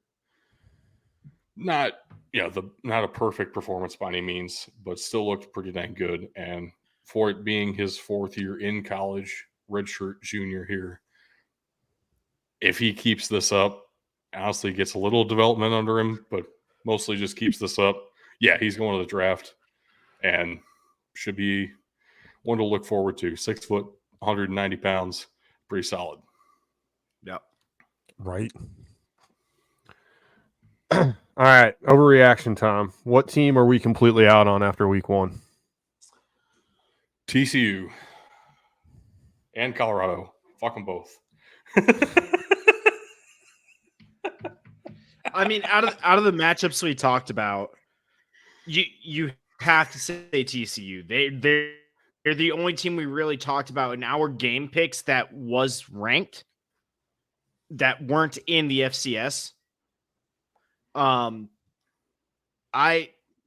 Not a perfect performance by any means, but still looked pretty dang good. And for it being his 4th year in college, redshirt junior here, if he keeps this up, honestly gets a little development under him, but mostly just keeps this up, yeah, he's going to the draft and should be one to look forward to. 6 foot, 190 pounds, pretty solid. Yep. Right. All right, overreaction time. What team are we completely out on after week 1? TCU and Colorado. Fuck them both. I mean, out of the matchups we talked about, you have to say TCU. They're the only team we really talked about in our game picks that was ranked, that weren't in the FCS.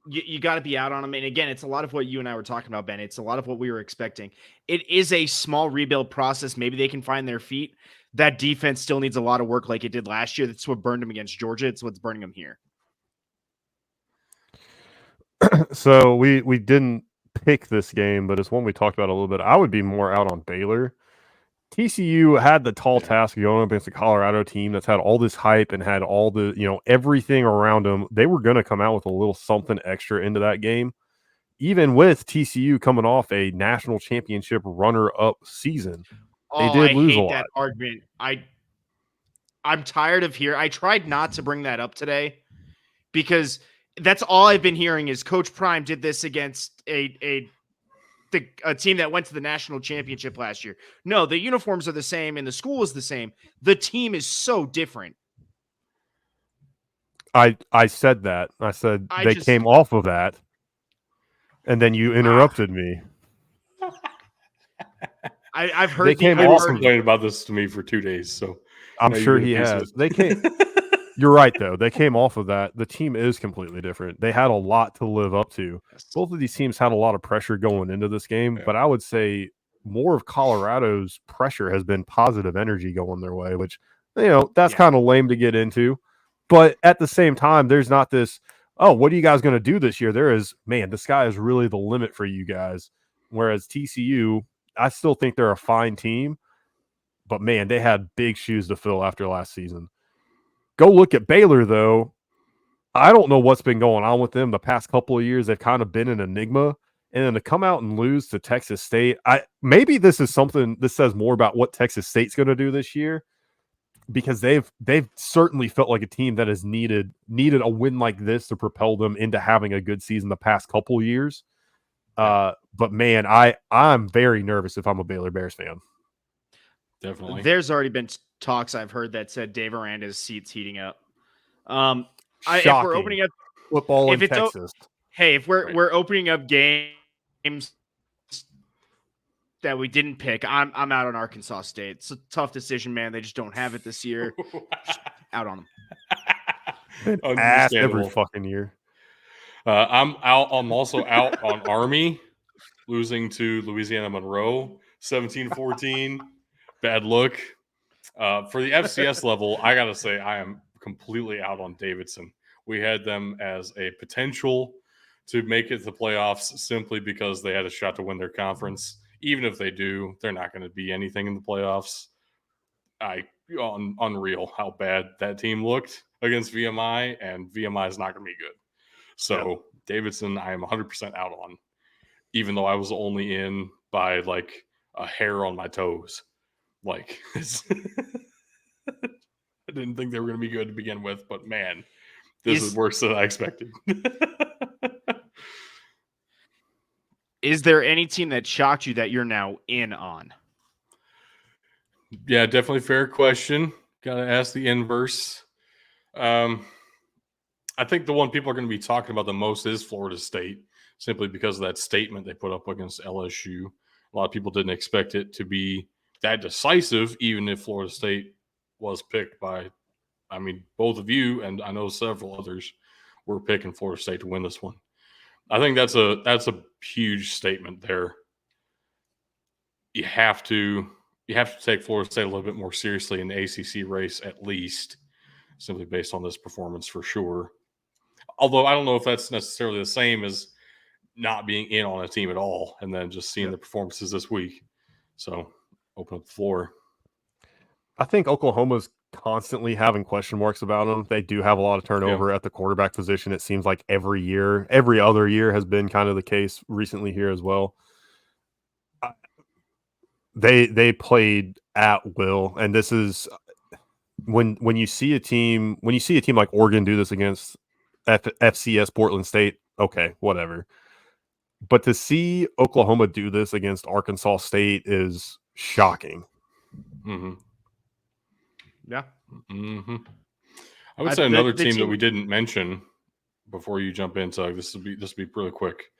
You got to be out on them. And again, it's a lot of what you and I were talking about, Ben. It's a lot of what we were expecting. It is a small rebuild process. Maybe they can find their feet. That defense still needs a lot of work like it did last year. That's what burned them against Georgia. It's what's burning them here. So we didn't pick this game, but it's one we talked about a little bit. I would be more out on Baylor. TCU had the tall task of going up against a Colorado team that's had all this hype and had all the, everything around them. They were going to come out with a little something extra into that game, even with TCU coming off a national championship runner-up season. They did lose a lot. That argument. I'm tired of hearing. I tried not to bring that up today because that's all I've been hearing is Coach Prime did this against a team that went to the national championship last year. No, the uniforms are the same and the school is the same. The team is so different. I said that. I said they came off of that, and then you interrupted me. I've heard he was complaining about this to me for 2 days, so I'm sure he has. They came. You're right, though. They came off of that. The team is completely different. They had a lot to live up to. Both of these teams had a lot of pressure going into this game, but I would say more of Colorado's pressure has been positive energy going their way, which, that's kind of lame to get into. But at the same time, there's not this, oh, what are you guys going to do this year? There is, man, the sky is really the limit for you guys. Whereas TCU, I still think they're a fine team, but, man, they had big shoes to fill after last season. Go look at Baylor, though. I don't know what's been going on with them the past couple of years. They've kind of been an enigma. And then to come out and lose to Texas State, maybe this is something that says more about what Texas State's going to do this year, because they've certainly felt like a team that has needed a win like this to propel them into having a good season the past couple of years. But, man, I'm very nervous if I'm a Baylor Bears fan. Definitely. There's already been talks I've heard that said Dave Aranda's seat's heating up. If we're opening up football in Texas, if we're opening up games that we didn't pick, I'm out on Arkansas State. It's a tough decision, man. They just don't have it this year. Out on them. Ass every fucking year. I'm out. I'm also out on Army losing to Louisiana Monroe 17-14. Bad look. For the FCS level, I got to say I am completely out on Davidson. We had them as a potential to make it to the playoffs simply because they had a shot to win their conference. Even if they do, they're not going to be anything in the playoffs. unreal how bad that team looked against VMI, and VMI is not going to be good. So Davidson, I am 100% out on, even though I was only in by like a hair on my toes. Like, I didn't think they were going to be good to begin with, but man, this is worse than I expected. Is there any team that shocked you that you're now in on? Yeah, definitely fair question. Got to ask the inverse. I think the one people are going to be talking about the most is Florida State, simply because of that statement they put up against LSU. A lot of people didn't expect it to be that decisive, even if Florida State was picked by, both of you, and I know several others were picking Florida State to win this one. I think that's a huge statement there. You have to take Florida State a little bit more seriously in the ACC race, at least, simply based on this performance for sure. Although I don't know if that's necessarily the same as not being in on a team at all and then just seeing the performances this week. So open up the floor. I think Oklahoma's constantly having question marks about them. They do have a lot of turnover at the quarterback position. It seems like every other year has been kind of the case recently here as well. They played at will, and this is when you see a team like Oregon do this against FCS Portland State. Okay, whatever. But to see Oklahoma do this against Arkansas State is shocking. Mm-hmm. Yeah. Mm-hmm. I would say another team that we didn't mention before you jump in, Tug. This will be really quick.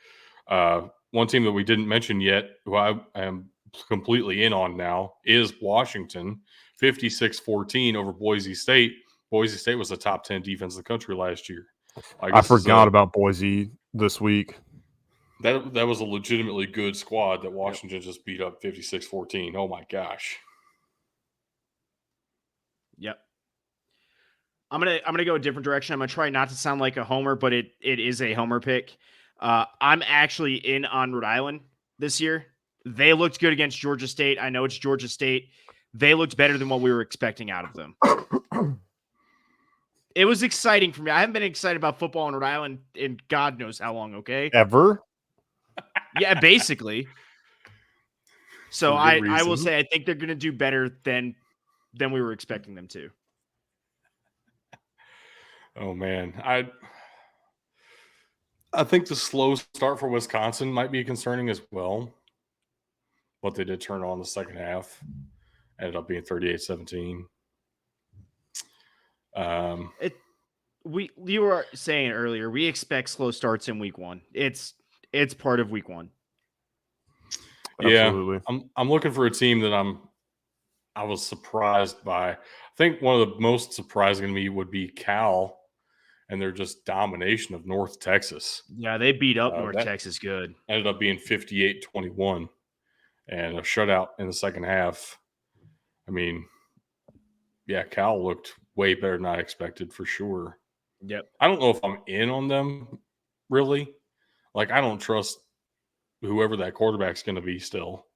One team that we didn't mention yet, who I am completely in on now, is Washington, 56-14 over Boise State. Boise State was a top 10 defense in the country last year. I forgot about Boise this week. That was a legitimately good squad that Washington just beat up 56-14. Oh my gosh. Yep. I'm gonna go a different direction. I'm gonna try not to sound like a homer, but it is a homer pick. I'm actually in on Rhode Island this year. They looked good against Georgia State. I know it's Georgia State. They looked better than what we were expecting out of them. It was exciting for me. I haven't been excited about football in Rhode Island in God knows how long. Okay, ever. Yeah, basically. So I will say I think they're gonna do better than we were expecting them to. Oh man, I think the slow start for Wisconsin might be concerning as well. What they did turn on the second half ended up being 38-17. You were saying earlier, we expect slow starts in week one. It's part of week one. Absolutely. Yeah, I'm looking for a team that I was surprised by. I think one of the most surprising to me would be Cal and their just domination of North Texas. Yeah, they beat up North Texas good. Ended up being 58-21 and a shutout in the second half. I mean, yeah, Cal looked way better than I expected for sure. Yep. I don't know if I'm in on them, really. Like, I don't trust whoever that quarterback's going to be still.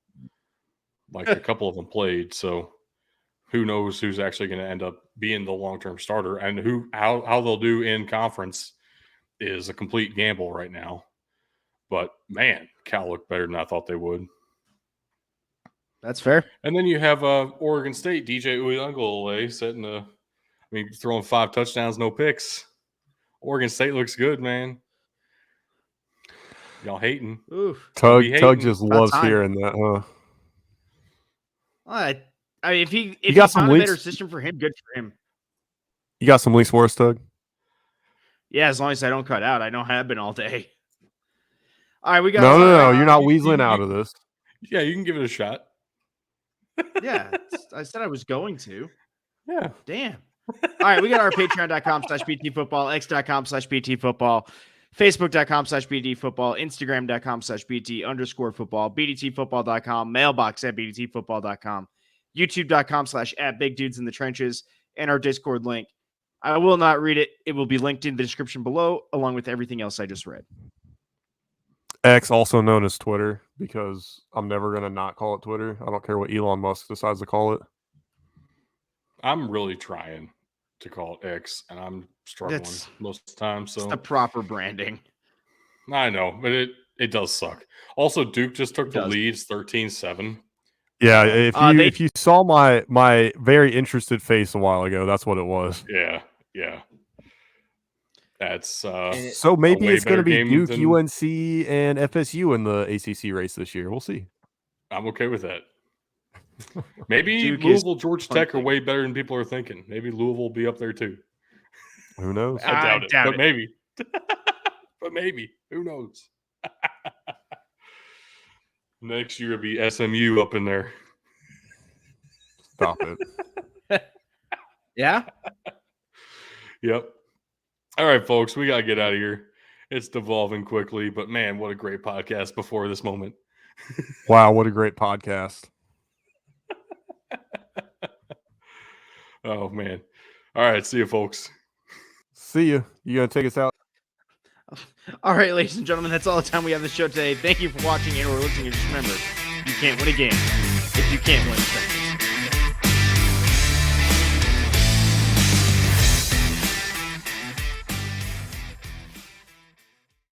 Like, a couple of them played, so who knows who's actually going to end up being the long-term starter, and how they'll do in conference is a complete gamble right now. But, man, Cal looked better than I thought they would. That's fair. And then you have Oregon State, DJ Uiagalelei, throwing 5 touchdowns, no picks. Oregon State looks good, man. Y'all hating. Oof. Tug just loves hearing that, huh? If he got found a better system for him, good for him. You got some leaks for us, Tug? Yeah, as long as I don't cut out. I know I have been all day. All right, we got. No. You're not weaseling out of this. Yeah, you can give it a shot. Yeah, I said I was going to. Yeah. Damn. All right, we got our patreon.com/btfootball, x.com/btfootball, facebook.com/btfootball, instagram.com/bt_football, bdtfootball.com, mailbox@bdtfootball.com, youtube.com/@bigdudesinthetrenches, and our Discord link. I will not read it. It will be linked in the description below, along with everything else I just read. X, also known as Twitter, because I'm never going to not call it Twitter. I don't care what Elon Musk decides to call it. I'm really trying to call it X, and I'm struggling most of the time. So it's the proper branding. I know, but it does suck. Also, Duke just took the lead, 13-7. Yeah, if you saw my very interested face a while ago, that's what it was. Yeah. That's so maybe it's going to be Duke, UNC, and FSU in the ACC race this year. We'll see. I'm okay with that. Maybe Duke Louisville, Georgia Tech are way better than people are thinking. Maybe Louisville will be up there too. Who knows? I doubt it, but maybe. But maybe. Who knows? Next year it'll be SMU up in there. Stop it. Yeah? Yep. All right, folks, we got to get out of here. It's devolving quickly, but man, what a great podcast before this moment. Wow, what a great podcast. Oh, man. All right, see you, folks. See you. You going to take us out? All right, ladies and gentlemen, that's all the time we have on the show today. Thank you for watching and or listening. Just remember, you can't win a game if you can't win a thing.